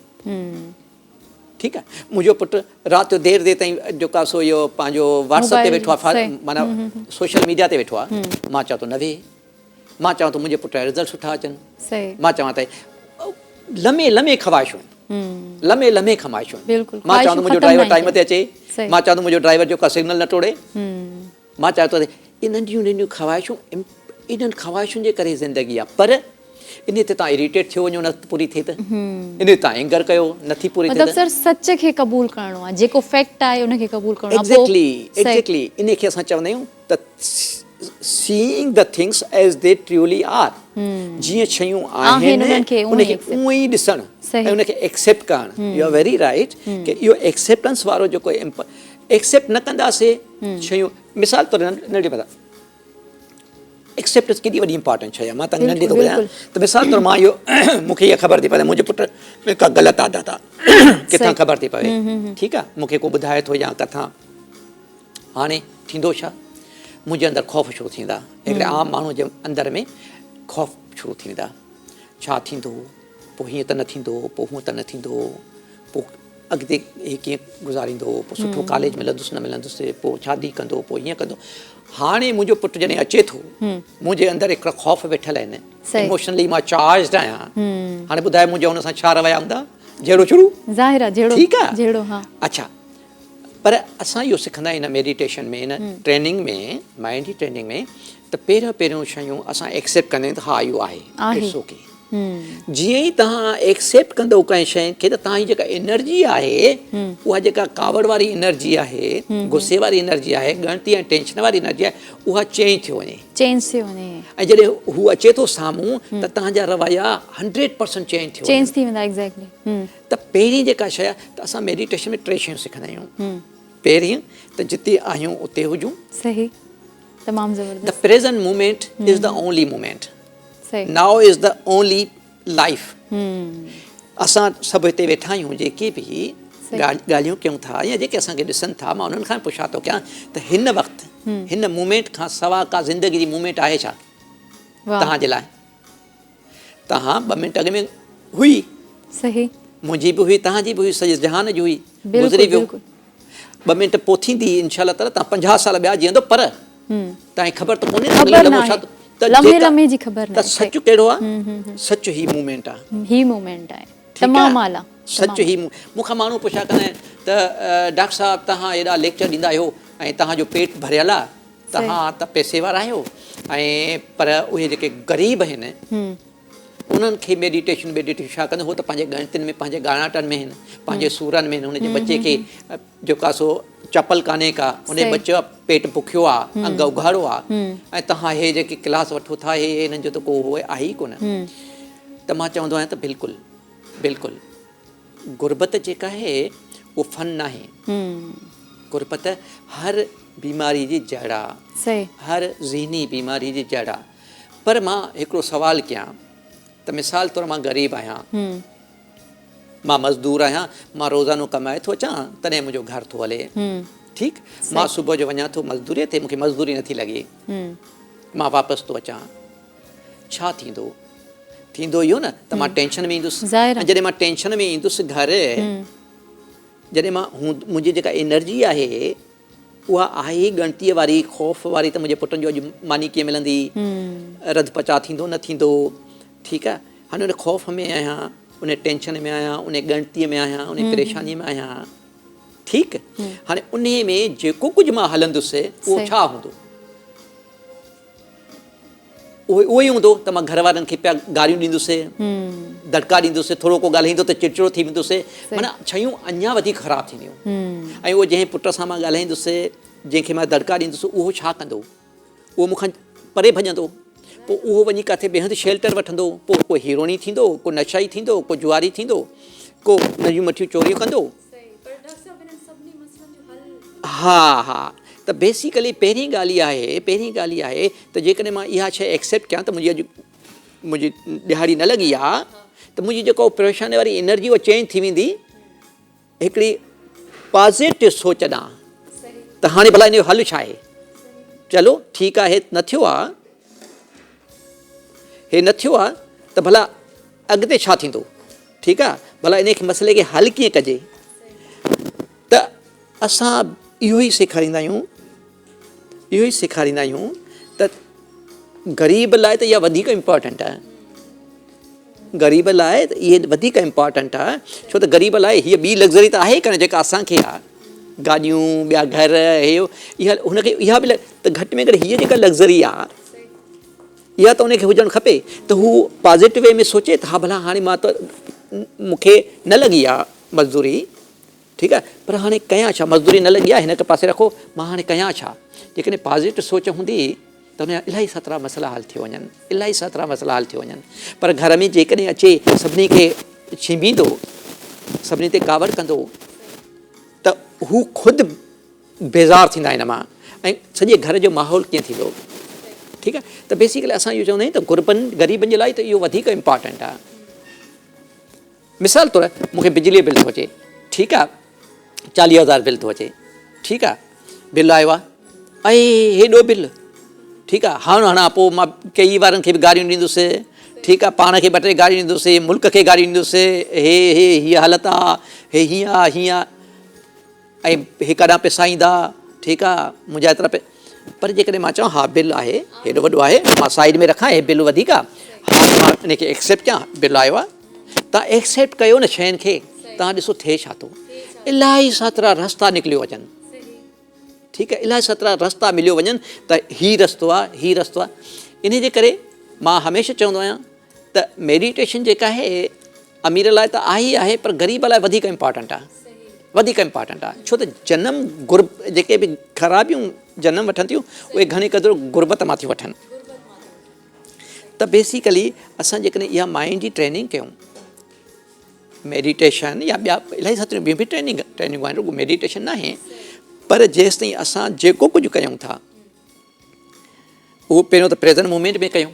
ठीकु आहे। मुंहिंजो पुटु राति जो देरि ताईं जेको आहे सो इहो पंहिंजो व्हाट्सअप ते मोबाइल, वेठो आहे, सही। माना सोशल मीडिया ते वेठो आहे, मां चवां थो न वेह, मां चवां थो मुंहिंजे पुट जा रिज़ल्ट सुठा अचनि, सही मां चवां त लम्हे लम्हे ख़्वाहिशूं, लम्हे लम्हे ख़्वाहिशूं, बिल्कुलु, मां चवां थो मुंहिंजो ख़्वाहिशूं ड्राइवर ख़तमु टाइम न ते अचे, सही। मां चवां थो मुंहिंजो ड्राइवर जेको आहे सिग्नल न तोड़े, मां चाहियां थो इन नंढियूं नंढियूं ख़्वाहिशूं, इन्हनि ख़्वाहिशुनि जे करे ज़िंदगी आहे, पर इन ते तव्हां इरिटेट थियो वञो, न पूरी थिए त इन ते तव्हां एंगर कयो, नथी पूरी थिए मतिलबु त सर सच खे क़बूल करणो आहे, जेको फैक्ट आहे उनखे क़बूल करणो आहे। एग्ज़ैक्टली सही। एग्ज़ैक्टली इन खे असां चवंदा आहियूं त seeing the things as they truly are, जीअं शयूं आहिनि उन्हनि खे उअं ई उनखे accept। उअं ई ॾिसणु सही। ऐं उनखे एक्सेप्ट करणु। यू आर वेरी राइट कि इहो एक्सेप्टेंस वारो जेको एक्सेप्ट न कंदासीं शयूं, मिसाल तौरु नंढी मथां एक्सेप्टेंस केॾी वॾी इंपॉर्टेंट शइ आहे। मां तव्हांखे नंढी थो ॿुधायां त मिसाल तौरु मां इहो मूंखे इहा ख़बर थी पए मुंहिंजे पुट में का ग़लति आदत आहे, किथां ख़बर थी पवे, ठीकु आहे, मूंखे को ॿुधाए थो या किथां, हाणे थींदो छा, मुंहिंजे अंदरि ख़ौफ़ शुरू थींदा, हिकिड़े आम माण्हू जे अंदरि में ख़ौफ़ शुरू थींदा, छा थींदो, पोइ हीअं त न थींदो, पोइ हूअं त न थींदो, पोइ अॻिते हीअ कीअं गुज़ारींदो, पोइ सुठो कॉलेज मिलंदुसि न मिलंदुसि, पोइ शादी कंदो, पोइ हीअं कंदो। हाणे मुंहिंजो पुटु जॾहिं अचे थो, मुंहिंजे अंदरि हिकिड़ा ख़ौफ़ वेठल आहिनि, इमोशनली मां चार्जड आहियां, हाणे ॿुधाए मुंहिंजा हुन सां छा रवैया हूंदा, जहिड़ो शुरू, ज़ाहिर आहे जहिड़ो, ठीकु आहे, जहिड़ो, हा। अच्छा, पर असां इहो सिखंदा आहियूं हिन मेडिटेशन में, हिन ट्रेनिंग में, माइंड जी ट्रेनिंग में, त पहिरियों शयूं असां एक्सेप्ट कंदा आहियूं त हा इहो आहे, इट्स ओके। जीअं ई तव्हां एक्सेप्ट कंदो कंहिं शइ खे, त तव्हांजी जेका एनर्जी आहे, उहा जेका कावड़ वारी एनर्जी आहे, गुस्से वारी एनर्जी आहे, ॻणती ऐं टेंशन वारी एनर्जी आहे, उहा चेंज थी वञे, चेंज थी वञे, ऐं जॾहिं हू अचे थो साम्हूं त तव्हांजा रवैया 100% चेंज थी वेंदा, एग्ज़ैक्टली। त पहिरीं जेका शइ आहे त असां मेडिटेशन में टे शयूं सिखंदा आहियूं। पहिरीं त जिते आहियूं उते हुजूं, सही, तमामु द ज़बरदस्त, present moment is the only moment, सही, now is the only life. असां सभु हिते वेठा आहियूं, जेके बि ॻाल्हियूं कयूं था या जेके असांखे ॾिसनि था, मां उन्हनि खां पुछा थो कयां त हिन वक़्तु हिन मूमेंट खां सवा का ज़िंदगी जी मूमेंट आहे छा तव्हांजे लाइ? तव्हां 2 मिंट अॻ में हुई, सही, मुंहिंजी बि हुई, तव्हांजी बि हुई, सॼे जहान जी हुई, गुज़री वियो, 2 मिंट पोइ थींदी इनशाला ताला, तव्हां 50 साल ॿिया जीअंदो, पर तव्हांखे ख़बर त कोन्हे त सच कहिड़ो आहे, सच ही मूमेंट आहे, ही मूमेंट आहे, तमामु आला, सच ही। मूंखां माण्हू पुछा कंदा आहिनि त डॉक्टर साहिबु तव्हां एॾा लेक्चर ॾींदा आहियो ऐं तव्हांजो पेट भरियल आहे, तव्हां त पैसेवार आहियो, ऐं पर उहे जेके ग़रीब आहिनि उन्हनि खे मेडिटेशन छा कंदो, हो त पंहिंजे ॻणतियुनि में, पंहिंजे ॻाणाटनि में आहिनि, पंहिंजे सूरनि में आहिनि, हुनजे बचे खे जेको आहे सो चपल कान्हे का, उन बच्चो पेट बुखियो आहे, अंग उघाड़ो आहे, ऐं तव्हां हे जेके क्लास वठो था, हे हिननि जो त को उहो आहे ई कोन। त मां चवंदो आहियां त बिल्कुलु बिल्कुलु गुरबत जेका आहे उहो फन न आहे, गुरबत हर बीमारी जी जड़ आहे, हर ज़हनी बीमारी जी जड़ आहे। पर मां हिकिड़ो सुवालु कयां त मिसाल तौरु मां ग़रीब आहियां, मां मज़दूर आहियां, मां रोज़ानो कमाए थो अचां, तॾहिं मुंहिंजो घर थो हले, ठीकु, मां सुबुह जो वञा थो मज़दूरीअ ते, मूंखे मज़दूरी नथी लॻे, मां वापसि थो अचां, छा थींदो? थींदो इहो न त मां टेंशन में ईंदुसि, ऐं जॾहिं मां टेंशन में ईंदुसि घर, जॾहिं मां मुंहिंजी जेका एनर्जी आहे उहा आहे ई ॻणतीअ वारी, ख़ौफ़ वारी, त मुंहिंजे पुटनि जो अॼु मानी कीअं मिलंदी, रध पचा थींदो न थींदो, ठीकु आहे, हाणे उन ख़ौफ़ में आहियां, उन टेंशन में आहियां, उन ॻणतीअ में आहियां, उन परेशानीअ में आहियां, ठीकु, हाणे उन में जेको कुझु मां हलंदुसि उहो छा हूंदो, उहो ई हूंदो त मां घर वारनि खे पिया गारियूं ॾींदुसि, दड़का ॾींदुसि, थोरो को ॻाल्हाईंदो त चिड़चिड़ो थी वेंदुसि, माना शयूं अञा वधीक ख़राबु थींदियूं। ऐं उहो जंहिं पुट सां मां ॻाल्हाईंदुसि, जंहिंखे मां दड़का ॾींदुसि, उहो छा कंदो, उहो मूंखां परे भॼंदो, पोइ उहो वञी किथे ॿिए हंधि शेल्टर वठंदो, पोइ को हीरोनी थींदो, को नशाई थींदो, को जुआरी थींदो, को नंढियूं मठियूं चोरियूं कंदो। हा, त बेसिकली पहिरीं ॻाल्हि इहा आहे त जेकॾहिं मां इहा शइ एक्सेप्ट कयां त मुंहिंजी ॾिहाड़ी न लॻी आहे त मुंहिंजी जेको परेशानी वारी एनर्जी उहा चेंज थी वेंदी हिकिड़ी पॉज़िटिव सोच ॾांहुं त हाणे भला इन जो हल छा आहे, चलो ठीकु आहे न थियो आहे त भला अॻिते छा थींदो, ठीकु आहे, भला इन खे मसइले खे हल कीअं कजे। त असां इहो ई सेखारींदा आहियूं त ग़रीब लाइ त इहा वधीक इम्पॉर्टेंट आहे, ग़रीब लाइ त इहे वधीक इम्पॉर्टेंट आहे, छो त ग़रीब लाइ हीअ ॿी लग्ज़री त आहे कान जेका असांखे आहे, गाॾियूं ॿिया घर इहा हुनखे इहा बि त घटि में घटि हीअ जेका लग्ज़री आहे इहा त उनखे हुजणु खपे त हू पॉज़िटिव वे में सोचे त हा भला हाणे मां त मूंखे न लॻी आहे मज़दूरी, ठीकु आहे, पर हाणे कयां छा, मज़दूरी न लॻी आहे हिन खे पासे रखो, मां हाणे कयां छा। जेकॾहिं पॉज़िटिव सोच हूंदी त हुनजा इलाही सतरा मसइला हल थी वञनि, पर घर में जेकॾहिं अचे सभिनी खे छिंबींदो, सभिनी ते कावड़ कंदो त हू ख़ुदि बेज़ार थींदा हिन मां ऐं सॼे घर जो माहौल कीअं थींदो, ठीकु आहे। त बेसिकली असां इहो चवंदा आहियूं त ग़रीबनि जे लाइ त इहो वधीक इम्पॉर्टेंट आहे। मिसाल तौरु मूंखे बिजलीअ जो बिल थो अचे, ठीकु आहे, 40,000 बिल थो अचे, ठीकु आहे, बिल आयो आहे ऐं हेॾो बिल, ठीकु आहे, हाणे पोइ मां कई वारनि खे बि गाॾियूं ॾींदुसि, ठीकु आहे, पाण खे 2-3 गाॾियूं ॾींदुसि, मुल्क खे गाॾियूं ॾींदुसि, हीअ हालत आहे, हीअं ऐं हेॾां पैसा ईंदा, ठीकु आहे, मुंहिंजा एतिरा पर जेकॾहिं मां चवां हा बिल आहे हेॾो वॾो आहे, मां साइड में रखां, हे बिल वधीक आहे, हा मां इनखे एक्सेप्ट कयां, बिल आयो आहे, तव्हां एक्सेप्ट कयो न शयुनि खे, तव्हां ॾिसो थिए छा थो, इलाही सातरा रस्ता निकिलियो वञनि, ठीकु आहे, इलाही सातरा रस्ता मिलियो वञनि त हीअ रस्तो आहे। इन जे करे मां हमेशह चवंदो आहियां त मेडिटेशन जेका आहे अमीर लाइ त आहे पर ग़रीब लाइ वधीक इम्पॉर्टेंट आहे, छो त जेके बि ख़राबियूं जनम वठनि थियूं उहे घणे क़दुरु गुरबत मां थियूं वठनि। त बेसिकली असां जेकॾहिं इहा माइंड जी ट्रेनिंग कयूं, मेडिटेशन या ॿिया इलाही सारियूं ॿियूं बि ट्रेनिंगूं आहिनि, रुॻो मेडिटेशन न आहे, पर जेसि ताईं असां जेको कुझु कयूं था उहो पहिरियों त प्रेज़ेंट मोमेंट में कयूं,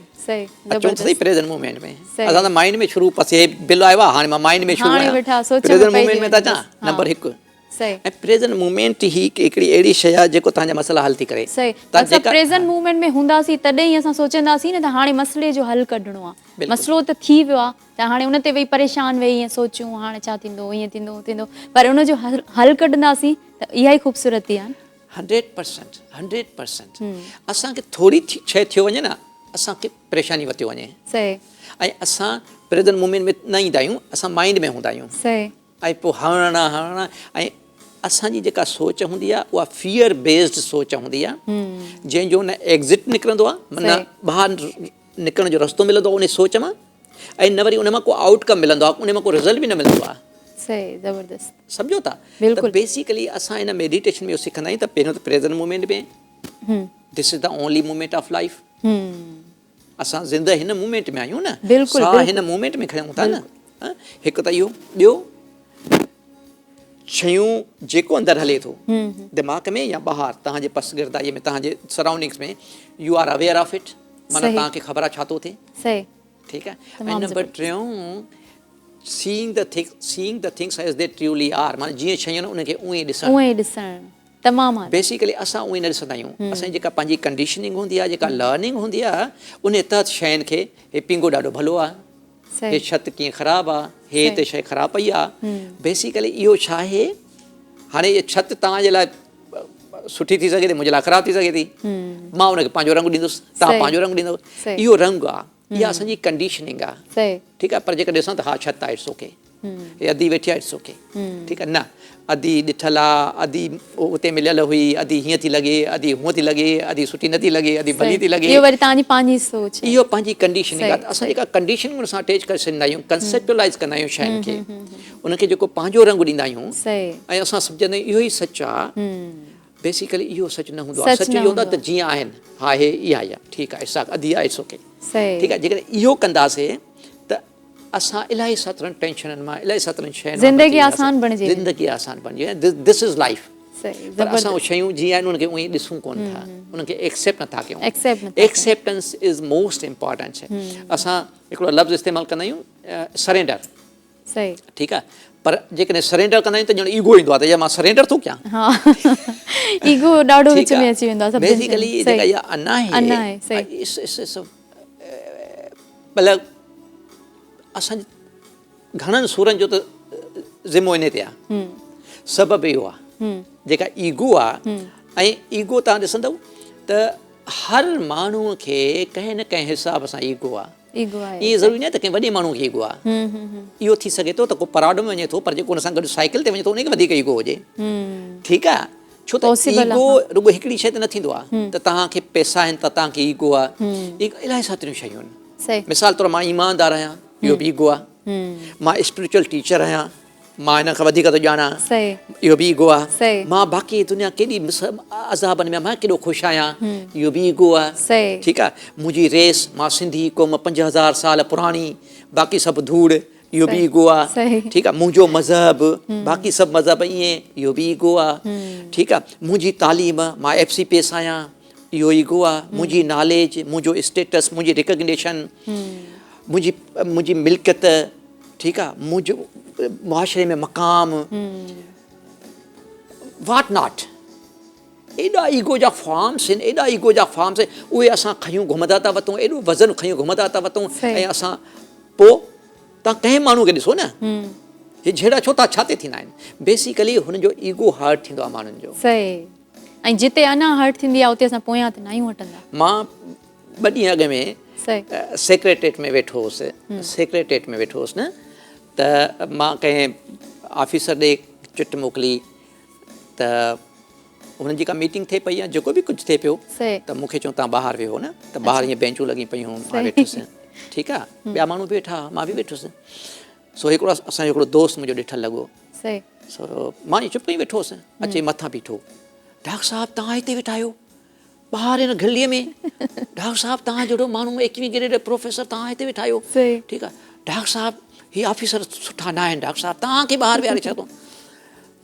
अचूं सही प्रेज़ेंट मोमेंट में, असां त माइंड में शुरू पासे बिल आयो आहे, हाणे मां माइंड में शुरू आहियां, प्रेज़ेंट मोमेंट में था अचां, नंबर 1 ऐं प्रेज़ेंट मोमेंट ई हिकिड़ी अहिड़ी शइ आहे जेको तव्हांजा मसइला हल थी करे। असां प्रेज़ेंट मोमेंट में हूंदासीं तॾहिं ई असां सोचंदासीं न त हाणे मसइले जो हल कढणो आहे, मसइलो त थी वियो आहे त हाणे उन ते वेही परेशान वेही ईअं सोचूं हाणे छा थींदो, ईअं थींदो, पर उन जो हल कढंदासीं त इहा ई ख़ूबसूरती आहे। 100% असांखे थोरी शइ थियो वञे न असांखे परेशानी वरितो वञे, ऐं असां प्रेज़ेंट मोमेंट में न ईंदा आहियूं, असां माइंड में हूंदा आहियूं, ऐं पोइ हणणा ऐं असांजी जेका सोच हूंदी आहे उहा फियर बेस्ड सोच हूंदी आहे, जंहिंजो न एग्ज़िट निकिरंदो आहे, न ॿाहिरि निकिरण जो रस्तो मिलंदो आहे उन सोच मां, ऐं न वरी उन मां को आउटकम मिलंदो आहे, उन मां को रिज़ल्ट बि न मिलंदो आहे। सम्झो था, त बेसिकली असां हिन मेडिटेशन में इहो सिखंदा आहियूं त पहिरियों त प्रेज़ेंट मोमेंट में this is the only moment of life, असां ज़िंदह हिन मोमेंट में आहियूं न, साह हिन मोमेंट में खणूं था न, हिकु त इहो, ॿियो शयूं जेको अंदरि हले थो दिमाग़ में या ॿाहिरि तव्हांजे पस गिरदाईअ में तव्हांजे सराउंडिंग्स में you are aware of it, माना तव्हांखे ख़बर आहे छा थो थिए, ठीकु आहे। ऐं number 3 seeing the things as they truly are, माना जीअं शयूं उनखे उहे ॾिसणु तमामु बेसिकली असां उहे न ॾिसंदा आहियूं, असांजी जेका पंहिंजी कंडीशनिंग हूंदी आहे, जेका लर्निंग हूंदी आहे, उन तहत शयुनि खे हे पिंगो ॾाढो भलो आहे, हे छत कीअं ख़राबु आहे, हे हिते शइ ख़राबु पई आहे, बेसिकली इहो छा आहे, हाणे इहा छत तव्हांजे लाइ सुठी थी सघे थी, मुंहिंजे लाइ ख़राबु थी सघे थी, मां उनखे पंहिंजो रंग ॾींदुसि, तव्हां पंहिंजो रंग ॾींदव, इहो रंग आहे, इहा असांजी कंडीशनिंग आहे, ठीकु आहे। पर जेकर ॾिसां त हा छत आहे इट्स ओके, हे अधी वेठी आहे इट्स ओके, ठीकु आहे, न अधी ॾिठल आहे, अधी उते मिलियल हुई, अधी हीअं थी लॻे, अधी हूअं थी लॻे, अधी सुठी नथी लॻे, अधी भली थी लॻे, इहो पंहिंजी कंडीशनिंग आहे। असां जेका कंडीशनिंग सां अटैच करे छॾींदा आहियूं, कंसेप्चुअलाइज़ कंदा आहियूं शयुनि खे, उनखे जेको पंहिंजो रंग ॾींदा आहियूं ऐं असां सम्झंदा आहियूं इहो ई सच आहे, बेसिकली इहो सच न हूंदो आहे, सच इहो हूंदो आहे त जीअं आहिनि, हा हे इहा आहे, ठीकु आहे, अधी आहे इट्स ओके, ठीकु आहे। जेकॾहिं इहो कंदासीं त असां इलाही सातरनि टेंशननि मां, इलाही सातरनि शयुनि ज़िंदगी आसान बणिजी, दिस इज़ लाइफ, सही पर असां उहे ज़बरदस्त शयूं जीअं आहिनि उनखे उअं ई ॾिसूं कोन था, उनखे एक्सेप्ट नथा कयूं। एक्सेप्ट नथा कयूं। एक्सेप्टेंस इज़ मोस्ट इम्पॉर्टेंट शइ। असां हिकिड़ो लफ़्ज़ इस्तेमालु कंदा आहियूं सरेंडर, सही ठीकु आहे, पर जेकॾहिं सरेंडर कंदा आहियूं त ॼण ईगो ईंदो आहे त या मां सरेंडर थो कयां। हा ईगो ॾाढो विच में अची वेंदो आहे सभिनि बेसिकली शयुनि जेका सही इहा अना अना आहे सही मतिलबु असां घणनि सुरनि जो त ज़िमो इन ते आहे, सबबु इहो आहे जेका ईगो आहे। ऐं ईगो तव्हां ॾिसंदव त हर माण्हूअ खे कंहिं न कंहिं हिसाब सां ईगो आहे। ईगो आहे ईअं ज़रूरी न आहे त कंहिं वॾे माण्हूअ खे ईगो आहे। इहो थी सघे थो त को पराड में वञे थो पर जेको हुन सां गॾु साइकिल ते वञे थो उनखे वधीक ईगो हुजे, ठीकु आहे। छो त Possible ईगो आहे, रुॻो हिकिड़ी शइ ते न थींदो आहे त तव्हांखे पैसा आहिनि त तव्हांखे ईगो आहे। इलाही सारियूं शयूं आहिनि। सही मिसाल तौरु मां ईमानदार आहियां, इहो बि ईगो आहे। मां स्पिरिचुअल टीचर आहियां, मां हिन खां वधीक थो ॼाणा, सही इहो बि ईगो आहे। सही मां बाक़ी दुनिया केॾी अज़ाबनि में मां केॾो ख़ुशि आहियां, इहो बि ईगो आहे, सही ठीकु आहे। मुंहिंजी रेस, मां सिंधी क़ौम 5000 साल पुराणी, बाक़ी सभु धूड़, इहो बि ईगो आहे, सही ठीकु आहे। मुंहिंजो मज़हब, बाक़ी सभु मज़हब ईअं, इहो बि ईगो आहे, ठीकु आहे। मुंहिंजी तालीम, मां FCPS आहियां, इहो ईगो आहे। मुंहिंजी नॉलेज, मुंहिंजो स्टेटस, मुंहिंजी रिकग्निशन, मुंहिंजी मिल्कियत, ठीकु आहे, मुंहिंजो मुआशरे में मक़ाम, वॉट नॉट। एॾा ईगो जा फॉर्म्स आहिनि, एॾा ईगो जा फॉर्म्स आहिनि, उहे असां खयूं घुमंदा था वठूं, एॾो वज़न खयूं घुमंदा था वठूं। ऐं असां पोइ तव्हां कंहिं माण्हू खे ॾिसो न, हे जहिड़ा छो था छा ते थींदा आहिनि। बेसिकली हुनजो ईगो हर्ट थींदो आहे माण्हुनि जो। सही ऐं जिते अञा हर्ट थींदी आहे उते असां पोयां त न आहियूं हटंदा। मां 2 ॾींहं अॻ में सही सेक्रेटरेट में वेठो हुउसि, सेक्रेटरेट में वेठो हुउसि न, त मां कंहिं ऑफिसर ॾे चिट मोकिली त हुननि जी का मीटिंग थिए पई या जेको बि कुझु थिए पियो सही त मूंखे चऊं तव्हां ॿाहिरि वेहो न, त ॿाहिरि ईअं बेंचूं लॻी पियूं, मां वेठुसि, ठीकु आहे। ॿिया माण्हू बि वेठा, मां बि वेठुसि। सो हिकिड़ो असांजो हिकिड़ो दोस्त मुंहिंजो ॾिठल लॻो, सही सो मां ईअं चुप ई वेठो हुउसि, अचे मथां बीठो, डॉक्टर साहिबु तव्हां हिते वेठा आहियो ॿाहिरि हिन घिलीअ में, डॉक्टर साहिबु तव्हां जहिड़ो माण्हू 21वीं ग्रेड प्रोफेसर तव्हां हिते वेठा आहियो, सही ठीकु आहे। डॉक्टर साहिबु ही ऑफिसर सुठा न आहिनि, डॉक्टर साहिबु तव्हांखे ॿाहिरि विहारे छॾो।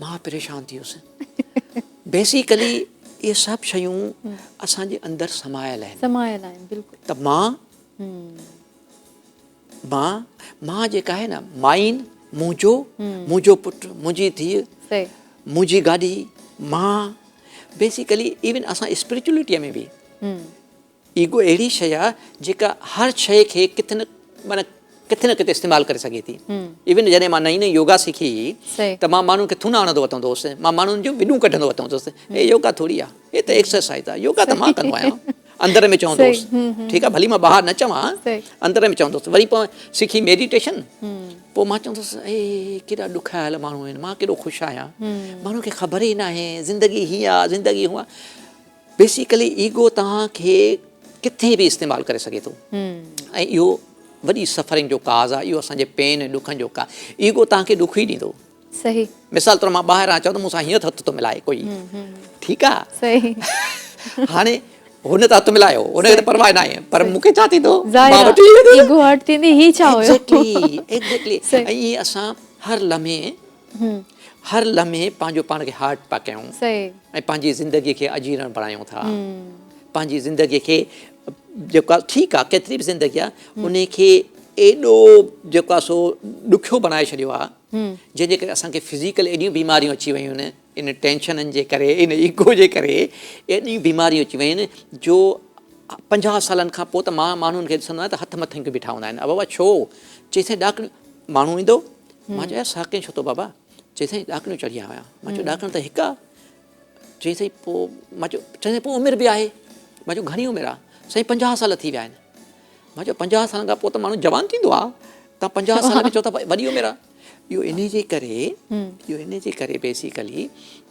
मां परेशान थी वियुसि। बेसिकली इहे सभु शयूं असांजे अंदरि समायल आहिनि, समायल आहिनि बिल्कुलु। त मां जेका आहे न, माइन, मुंहिंजो पुटु, मुंहिंजी धीउ, सही मुंहिंजी गाॾी, मां, बेसिकली इवन असां स्पिरिचुअलिटीअ में बि ईगो अहिड़ी शइ आहे जेका हर शइ खे किथे न किथे इस्तेमालु करे सघे थी। इवन जॾहिं मां नई योगा सिखी त मां माण्हुनि खे थुना हणंदो वठंदो हुउसि, मां माण्हुनि जूं विॾूं कढंदो वठंदो हुउसि, हे योगा थोरी आहे, हे त एक्सरसाइज़ आहे, योगा त मां कंदो आहियां, अंदर में चवंदो हुउसि, ठीकु आहे। भली मां ॿाहिरि न चवां, अंदर में चवंदो हुउसि। वरी पोइ सिखी मेडिटेशन, पोइ मां चवंदो हुउसि हे केॾा ॾुखायल माण्हू आहिनि, मां केॾो ख़ुशि आहियां, माण्हू खे ख़बर ई न आहे ज़िंदगी हीअ आहे, ज़िंदगी हूअ आहे। बेसिकली ईगो तव्हांखे किथे बि इस्तेमालु करे सघे थो, ऐं इहो वॾी सफ़रिंग जो काज़ आहे, इहो असांजे पेन ऐं ॾुखनि जो काज़। ईगो तव्हांखे ॾुख ई ॾींदो। सही मिसाल तौरु मां ॿाहिरां अचां त मूंसां हीअं हथ थो मिलाए कोई, ठीकु आहे, सही हाणे हुन त हथु मिलायो, हुनखे त परवाह न आहे, पर मूंखे छा थींदो, ईगो हर्ट थींदी, ही छा हुयो। एग्ज़ैक्टली। ऐं ईअं असां हर लम्हे पंहिंजो पाण खे हर्ट पिया कयूं, ऐं पंहिंजी ज़िंदगीअ खे अजीरण बणायूं था, पंहिंजी ज़िंदगीअ खे जेका ठीकु आहे केतिरी बि ज़िंदगी आहे उनखे एॾो जेको आहे सो ॾुखियो बणाए छॾियो आहे, जंहिंजे करे असांखे फिज़िकल एॾियूं बीमारियूं अची वियूं आहिनि, इन टेंशननि जे करे, इन ईगो जे करे एॾियूं बीमारियूं अची वियूं आहिनि जो 50 सालनि खां पोइ त मां माण्हुनि खे ॾिसंदो आहियां त हथ मथे बीठा हूंदा आहिनि। बाबा छो? चई डॉक्टर माण्हू ईंदो, मां चयो साके छो थो बाबा? चई साईं ॾाकणियूं चढ़ी विया हुया। मां चयो ॾाकण त हिकु आहे? चई साईं पोइ मां चयो पोइ उमिरि बि आहे। मां चयो घणी उमिरि आहे? साईं 50 साल थी विया आहिनि। मां चयो 50 सालनि खां पोइ त माण्हू जवान थींदो आहे, तव्हां 50 साल में चओ था वॾी उमिरि आहे। इहो इन जे करे बेसिकली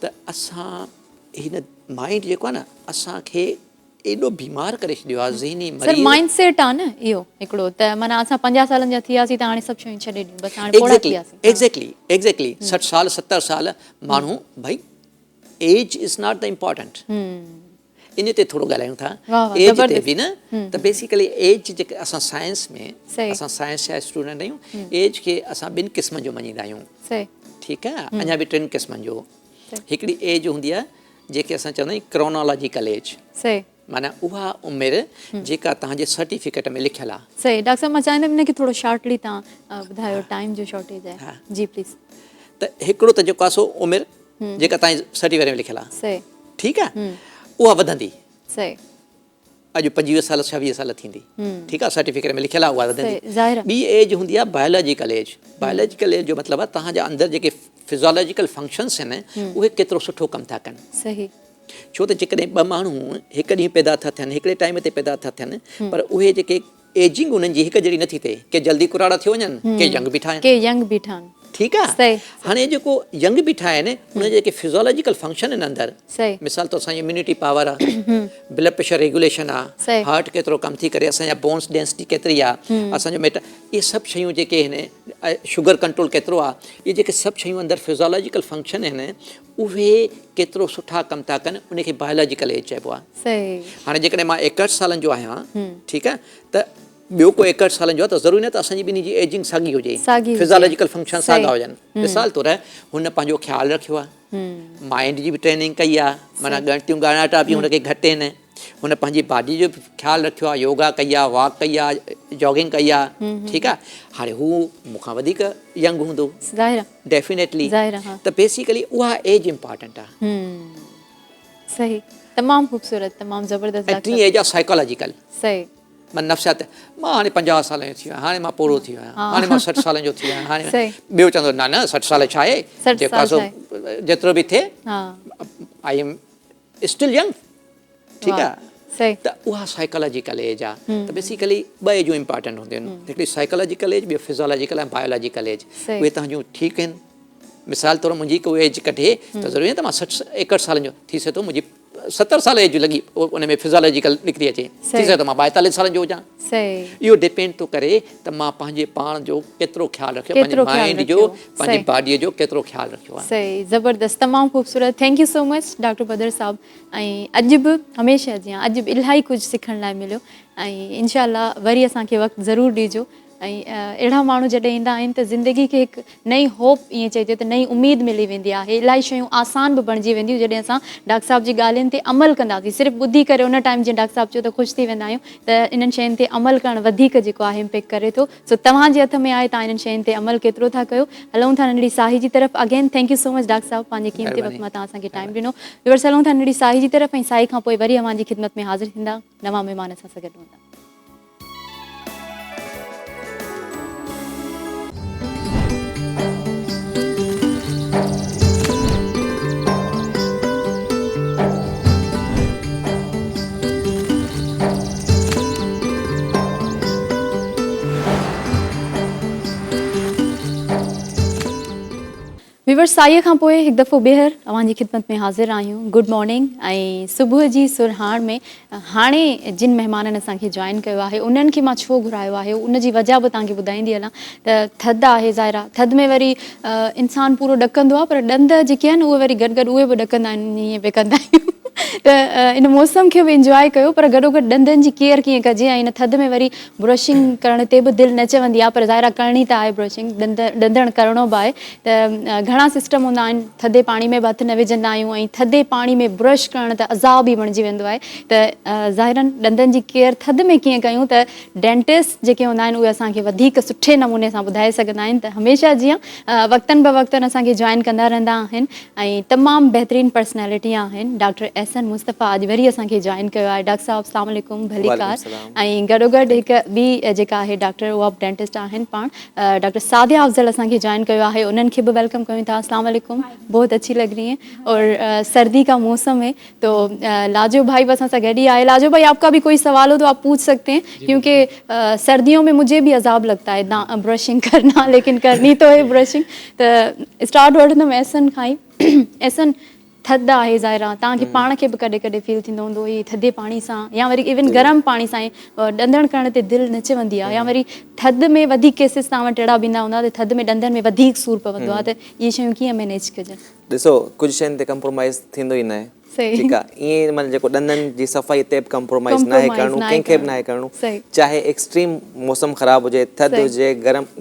त असां हिन माइंड जेको आहे न असांखे एॾो बीमार करे छॾियो आहे, ज़हनी सर माइंड सेट आहे न इहो हिकिड़ो, त माना असां 50 सालनि जा थियासीं त हाणे सभु शयूं छॾे ॾियूं, बसि हाणे पोड़ा थियासीं। एग्ज़ैक्टली 60 साल 70 साल माण्हू भाई age is not the important. इन ते थोरो ॻाल्हायूं था, एज ते बि न, त बेसिकली एज जेके असां साइंस में, असां साइंस जा स्टूडेंट आहियूं, एज खे असां 2 क़िस्मनि जो मञींदा आहियूं, ठीकु आहे, अञा बि 3 क़िस्मनि जो। हिकिड़ी एज हूंदी आहे जेके असां चवंदा आहियूं क्रोनोलॉजिकल एज, सही माना उहा उमिरि जेका तव्हांजे सर्टिफिकेट में लिखियलु आहे। सही डॉक्टर साहब मां चाहींदमि हिन खे थोरो शॉर्टली तव्हां ॿुधायो, टाइम जो शॉर्टेज आहे। जी प्लीज़। त हिकिड़ो त जेको आहे सो उमिरि जेका तव्हांजे सर्टिफिकेट में लिखियलु आहे, सही ठीकु आहे, उहा वधंदी। सही अॼु 25 साल 26 साल थींदी, ठीकु आहे, सर्टिफिकेट में लिखियलु आहे उहा वधंदी। ज़ाहिर आहे। ॿी एज हूंदी आहे बायोलॉजिकल एज। बायोलॉजिकल एज जो मतिलबु आहे तव्हांजा अंदरि जेके फिज़ियोलॉजिकल फंक्शन्स आहिनि उहे केतिरो सुठो कमु था कनि। सही। छो त जेकॾहिं ॿ माण्हू हिकु ॾींहुं पैदा था थियनि, हिकिड़े टाइम ते पैदा था थियनि, पर उहे जेके एजिंग उन्हनि जी हिकु जहिड़ी नथी थिए, के जल्दी कुराड़ा थी वञनि, के यंग बि ठाहिनि, के यंग बि ठहनि। ठीकु आहे। सही। हाणे जेको यंग बीठा आहिनि उन जेके फिज़ियोलॉजिकल फंक्शन आहिनि अंदरि, सही। मिसाल तौर असांजी इम्यूनिटी पावर आहे, ब्लड प्रेशर रेगुलेशन आहे, सही। हार्ट केतिरो कमु थी करे, असांजा बोन्स डेंसिटी केतिरी आहे, असांजो इहे सभु शयूं जेके आहिनि, शुगर कंट्रोल केतिरो आहे, इहे जेके सभु शयूं अंदरि फिज़ियोलॉजिकल फंक्शन आहिनि उहे केतिरो सुठा कमु था कनि, उनखे बायोलॉजिकल एज चइबो आहे। सही। हाणे जेकॾहिं मां 61 सालनि जो आहियां, ठीकु आहे, त ॿियो को 61 सालनि जो आहे त ज़रूरी न त असांजी ॿिन्ही जी एजिंग साॻी हुजे, फिज़ियोलॉजिकल फंक्शन साॻा हुजनि। मिसाल तौर हुन पंहिंजो ख़्यालु रखियो आहे, माइंड जी बि ट्रेनिंग कई आहे, माना ॻणतियूं ॻाल्हाटा बि हुनखे घटि आहिनि, हुन पंहिंजी बॉडी जो बि ख़्यालु रखियो आहे, योगा कई आहे, वॉक कई आहे, जॉगिंग कई आहे, ठीकु आहे। हाणे हू मूंखां वधीक यंग हूंदो डेफिनेटली, त बेसिकली उहा एज इम्पॉर्टेंट आहे। सही, तमामु ख़ूबसूरत, तमामु ज़बरदस्त। टी एज आहे साइकोलॉजिकल। सही। मां नफ़्सियात, मां हाणे 50 साल जो थी वियो आहियां, हाणे मां पूरो थी वियो आहियां, हाणे मां 60 साल जो थी वियो आहियां, हाणे ॿियो चवंदो न न 60 साल छा आहे, जेका सो जेतिरो बि थिए, आई एम स्टिल यंग, ठीकु आहे। त उहा साइकोलॉजिकल एज आहे। त बेसिकली ॿ एजूं इम्पॉर्टेंट हूंदियूं आहिनि, हिकिड़ी साइकोलॉजिकल एज, ॿियो फिज़ियोलॉजिकल ऐं बायोलॉजिकल एज। उहे तव्हांजूं ठीकु आहिनि। मिसाल तौरु मुंहिंजी को एज कढे त ज़रूरी आहे त मां 61 सालनि जो थी सघे थो, मुंहिंजी 70 साल एज लॻी उन में फिज़ियोलॉजिकल निकिरी अचे, थी सघे थो मां 42 सालनि जो हुजां। इहो डिपेंड थो करे त मां पंहिंजे पाण जो केतिरो ख़्यालु रखियो, पंहिंजे माइंड जो, पंहिंजी बॉडीअ जो केतिरो ख़्यालु रखियो आहे। सही, ज़बरदस्त, तमामु ख़ूबसूरत। Thank you so much doctor Badar साहब। ऐं अॼु बि हमेशह जीअं अॼु बि इलाही कुझु सिखण लाइ मिलियो, ऐं इनशा वरी असांखे वक़्तु ज़रूरु ॾिजो। ऐं अहिड़ा माण्हू जॾहिं ईंदा आहिनि त ज़िंदगी खे हिकु नई होप, ईअं चइजे त नई उमेद मिली वेंदी आहे, इलाही शयूं आसान बि बणिजी वेंदियूं जॾहिं असां डॉक्टर साहब जी ॻाल्हियुनि ते अमल कंदासीं। सिर्फ़ु ॿुधी करे उन टाइम जीअं डॉक्टर साहब चयो त ख़ुशि थी वेंदा आहियूं, त इन्हनि शयुनि ते अमल करणु वधीक जेको आहे इम्पेक्ट करे थो। सो तव्हांजे हथ में आहे, तव्हां इन्हनि शयुनि ते अमल केतिरो था कयो। हलूं था नंढड़ी साही जी तरफ़। Again thank you so much doctor साहब, पंहिंजे क़ीमती वक़्त मां तव्हां असांखे टाइम ॾिनो। व्यूअर्स, हलूं था नंढड़ी साही जी तरफ़, ऐं साही खां पोइ वरी अव्हांजी ख़िदमत में हाज़िर थींदा नवां महिमान सां गॾु हूंदा। व्यूअर्स, साईअ खां पोइ हिकु दफ़ो ॿीहर अव्हांजी ख़िदमत में हाज़िर आहियूं। Good morning. ऐं सुबुह जी सुरहाण में हाणे जिन महिमाननि असांखे जॉइन कयो आहे उन्हनि खे मां छो घुरायो आहे, उनजी वजह बि तव्हांखे ॿुधाईंदी हलां। त थधि आहे ज़ाहिरा, थधि में वरी इंसानु पूरो ॾकंदो आहे, पर ॾंद जेके आहिनि उहे वरी गॾु गॾु उहे बि ॾकंदा आहिनि, ईअं पिया कंदा आहियूं। त इन मौसम खे बि इंजॉय कयो, पर गॾोगॾु ॾंदनि जी केयर कीअं कजे। ऐं इन थधि में वरी ब्रशिंग करण ते बि दिलि न चवंदी आहे, पर ज़ाहिरा करणी त आहे ब्रशिंग, ॾंदण करिणो बि आहे। त घणा सिस्टम हूंदा आहिनि, थधे पाणी में बि हथु न विझंदा आहियूं, ऐं थधे पाणी में ब्रश करणु त अज़ाब ई बणिजी वेंदो आहे। त ज़ाहिरनि ॾंदनि जी केयर थधि में कीअं कयूं, त डेंटिस्ट जेके हूंदा आहिनि उहे असांखे वधीक सुठे नमूने सां ॿुधाए सघंदा आहिनि। त हमेशह जीअं वक़्तनि ब वक़्तनि असांखे जॉइन कंदा रहंदा आहिनि, ऐं तमामु बहितरीनु पर्सनैलिटी आहिनि। डॉक्टर एहसन मुस्तफ़ा अॼु वरी असांखे जॉइन कयो आहे। डॉक्टर साहब अस्सलाम वालेकुम, भली कार। ऐं गॾोगॾु हिकु ॿी जेका आहे डॉक्टर, उहा बि डेंटिस्ट आहिनि पाण, डॉक्टर सादिया अफ़ज़ल असांखे जॉइन कयो आहे। उन्हनि खे बि वेलकम कयूं था। अस्सलाम वालेकुम, बहुत अच्छी लग रही हैं। और सर्दी का मौसम है तो लाजो भाई बस असां गॾु ही आए। लाजो भाई, आपका भी कोई सवाल हो तो आप पूछ सकते हैं, क्योंकि सर्दियों में मुझे भी अजाब लगता है ना ब्रशिंग करना, लेकिन करनी तो है ब्रशिंग। तो स्टार्ट वठंदमि एहसन खां ई। एहसन, थधि आहे ज़ाहिरा, तव्हांखे पाण खे बि कॾहिं कॾहिं फील थींदो हूंदो ही थधे पाणी सां, या वरी इवन गरम पाणी सां ॾंदण करण ते दिलि न चवंदी आहे, या वरी थधि में वधीक केसिस तव्हां वटि अहिड़ा बि ईंदा हूंदा त थधि में ॾंदनि में वधीक सूरु पवंदो आहे, त इहे शयूं कीअं मैनेज कजनि? ॾिसो कुझु शयुनि ते कंप्रोमाइज़ थींदो ई न आहे सही। ठीकु आहे ईअं माना जेको ॾंदनि जी सफ़ाई ते बि कंप्रोमाइज़ न आहे करिणो कंहिंखे बि न आहे करिणो सही। चाहे एक्सट्रीम मौसम ख़राबु हुजे थधि सही। हुजे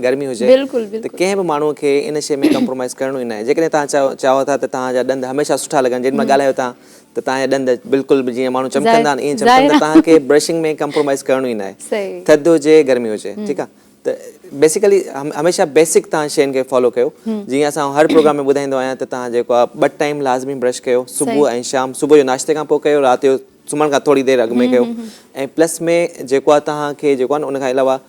गर्मी हुजे बिल्कुलु, त बिल्कुलु। कंहिं बि माण्हूअ खे इन शइ में कंप्रोमाइज़ करिणो ई न आहे जेकॾहिं तव्हां चाहो था त तव्हांजा ॾंद हमेशह सुठा लॻनि जेॾी महिल ॻाल्हायो तव्हां त तव्हांजा ॾंद बिल्कुलु बि जीअं माण्हू चमकंदा आहिनि ईअं चमकंदा तव्हांखे ब्रशिंग में कंप्रोमाइज़ करिणो ई न आहे सही। थधि हुजे गर्मी हुजे ठीकु आहे त बेसिकली हमेशह बेसिक तव्हां शयुनि खे फॉलो कयो जीअं असां हर प्रोग्राम में ॿुधाईंदो आहियां त तव्हां जेको आहे 2 टाइम लाज़मी ब्रश कयो सुबुह ऐं शाम सुबुह जो नाश्ते खां पोइ कयो राति जो सुम्हण खां थोरी देरि अॻु में कयो ऐं प्लस में जेको आहे तव्हांखे जेको आहे न उन खां अलावा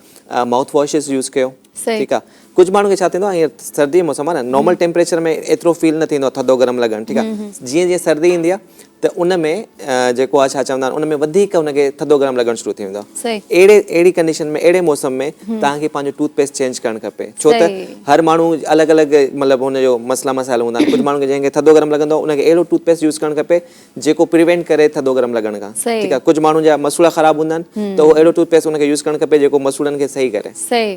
माउथ वॉशिस यूज़ कयो ठीकु आहे कुझु माण्हू खे छा थींदो आहे हींअर सर्दी जो मौसम आहे न नॉर्मल टेम्परेचर में एतिरो फील न थींदो आहे थधो गरम लॻणु ठीकु आहे जीअं जीअं सर्दी ईंदी आहे त उन में जेको आहे छा चवंदा आहिनि उन में वधीक उनखे थधो गरम लॻणु शुरू थी वेंदो आहे अहिड़ी कंडीशन में अहिड़े मौसम में तव्हांखे पंहिंजो टूथपेस्ट चेंज करणु खपे छो त हर माण्हू अलॻि अलॻि मतिलबु हुनजो मसला मसाइला हूंदा आहिनि कुझु माण्हू खे जंहिंखे थधो गरम लॻंदो आहे उनखे अहिड़ो टूथपेस्ट यूज़ करणु खपे जेको प्रिवेंट करे थधो गरम लॻण खां ठीकु आहे कुझु माण्हू जा मसूड़ा ख़राबु हूंदा आहिनि त उहो अहिड़ो टूथपेस्ट उनखे यूज़ करणु खपे जेको मसूड़नि खे सही करे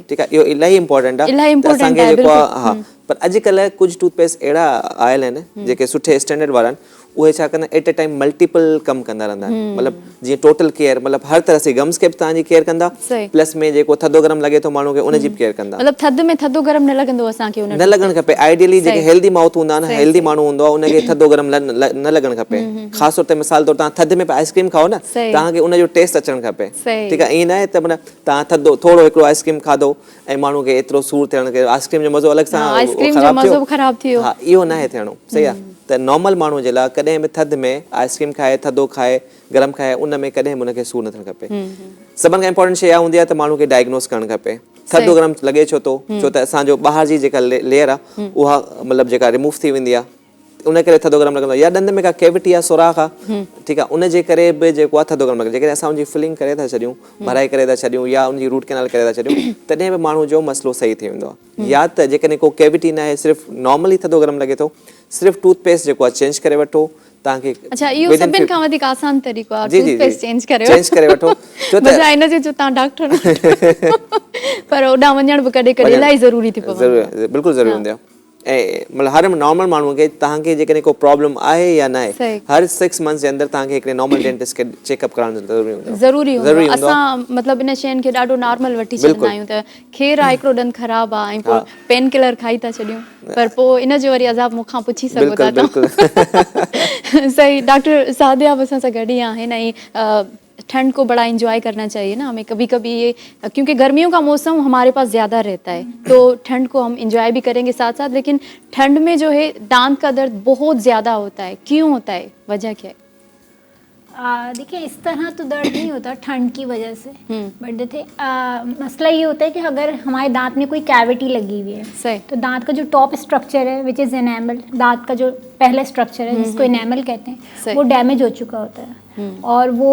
ठीकु आहे इहो इलाही इंपॉर्टेंट आहे असांखे जेको आहे हा पर अॼुकल्ह कुझु टूथपेस्ट अहिड़ा आयल आहिनि जेके सुठे स्टैंडर्ड वारा आहिनि उहे छा कंदा एट अ टाइम मल्टीपल कमु कंदा रहंदा आहिनि मतिलबु जीअं टोटल केयर मतिलबु हर तरह से गम्स खे बि तव्हांजी केयर कंदा प्लस में जेको थधो गरम लॻे थो माण्हू खे उनजी बि केयर कंदा मतिलबु थधि में थधो गरम न लॻंदो असांखे न लॻणु खपे आइडियली जेके हेल्दी माउथ हूंदा आहिनि हेल्दी माण्हू हूंदो आहे उनखे थधो गरम न लॻणु खपे ख़ासि तौर ते मिसाल तौर तव्हां थधि में आइस्क्रीम खाओ न तव्हांखे उनजो टेस्ट अचणु खपे ठीकु आहे ईअं न आहे त माना तव्हां थधो थोरो हिकिड़ो आइस्क्रीम खाधो ऐं माण्हू खे एतिरो सूर थियणु के आइस्क्रीम जो मज़ो अलॻि सां ख़राबु थियो हा इहो न आहे थियणो सही आहे त नॉर्मल माण्हू जे लाइ कॾहिं बि थधि में आइस्क्रीम खाए थधो खाए गरम खाए उन में कॾहिं बि उनखे सूर न थियणु खपे सभिनि खां इंपॉर्टेंट शइ इहा हूंदी आहे त माण्हू खे डायग्नोस करणु खपे थधो गरम लॻे छो थो छो त असांजो ॿाहिरि जी जेका लेयर आहे उहा मतिलबु जेका रिमूव थी वेंदी आहे उन करे थधो गरम लॻंदो आहे या ॾंद में का कैविटी आहे सुराख आहे ठीकु आहे उन जे करे बि जेको आहे थधो गरम लॻे जेकॾहिं असां उनजी फिलिंग करे था छॾियूं भराई करे था छॾियूं या उनजी रूट कैनाल करे था छॾियूं तॾहिं बि माण्हू जो मसइलो सही थी वेंदो आहे या त जेकॾहिं को कैविटी न आहे सिर्फ़ु नॉर्मली थधो गरम लॻे थो सिर्फ़ु टूथपेस्ट जेको आहे चेंज करे वठो तव्हांखे अच्छा इहो सभिनि खां वधीक आसान तरीक़ो आहे टूथपेस्ट चेंज करे वठो छो त इन जो तव्हां डॉक्टर पर ओॾां वञण बि कॾहिं कॾहिं इलाही ज़रूरी थी पवंदो बिल्कुलु ज़रूरी हूंदी आहे ऐं मतिलबु हर नॉर्मल माण्हूअ खे तव्हांखे जेकॾहिं को प्रॉब्लम आहे या न आहे हर 6 मंथ्स जे अंदरि तव्हांखे हिकिड़े नॉर्मल डेंटिस्ट खे चेकअप कराइण ज़रूरी हूंदो आहे असां मतिलबु इन शयुनि खे ॾाढो नॉर्मल वठी छॾींदा आहियूं त ख़ैरु आहे हिकिड़ो ॾंदु ख़राबु आहे ऐं पोइ पेन किलर खाई था छॾियूं पर पोइ इन जो वरी अज़ाब मूंखां पुछी सघो था सही डॉक्टर सादिया बि असां सां गॾु ई आहिनि ऐं ठंड को बड़ा एंजॉय करना चाहिए ना हमें कभी कभी ये क्योंकि गर्मियों का मौसम हमारे पास ज़्यादा रहता है तो ठंड को हम एंजॉय भी करेंगे साथ साथ लेकिन ठंड में जो है दांत का दर्द बहुत ज़्यादा होता है क्यों होता है वजह क्या है देखिए इस तरह तो दर्द नहीं होता ठंड की वजह से बट देखिए मसला ये होता है कि अगर हमारे दांत में कोई कैविटी लगी हुई है तो दांत का जो टॉप स्ट्रक्चर है विच इज़ एनेमल दांत का जो पहला स्ट्रक्चर है जिसको एनेमल कहते हैं वो डैमेज हो चुका होता है और वो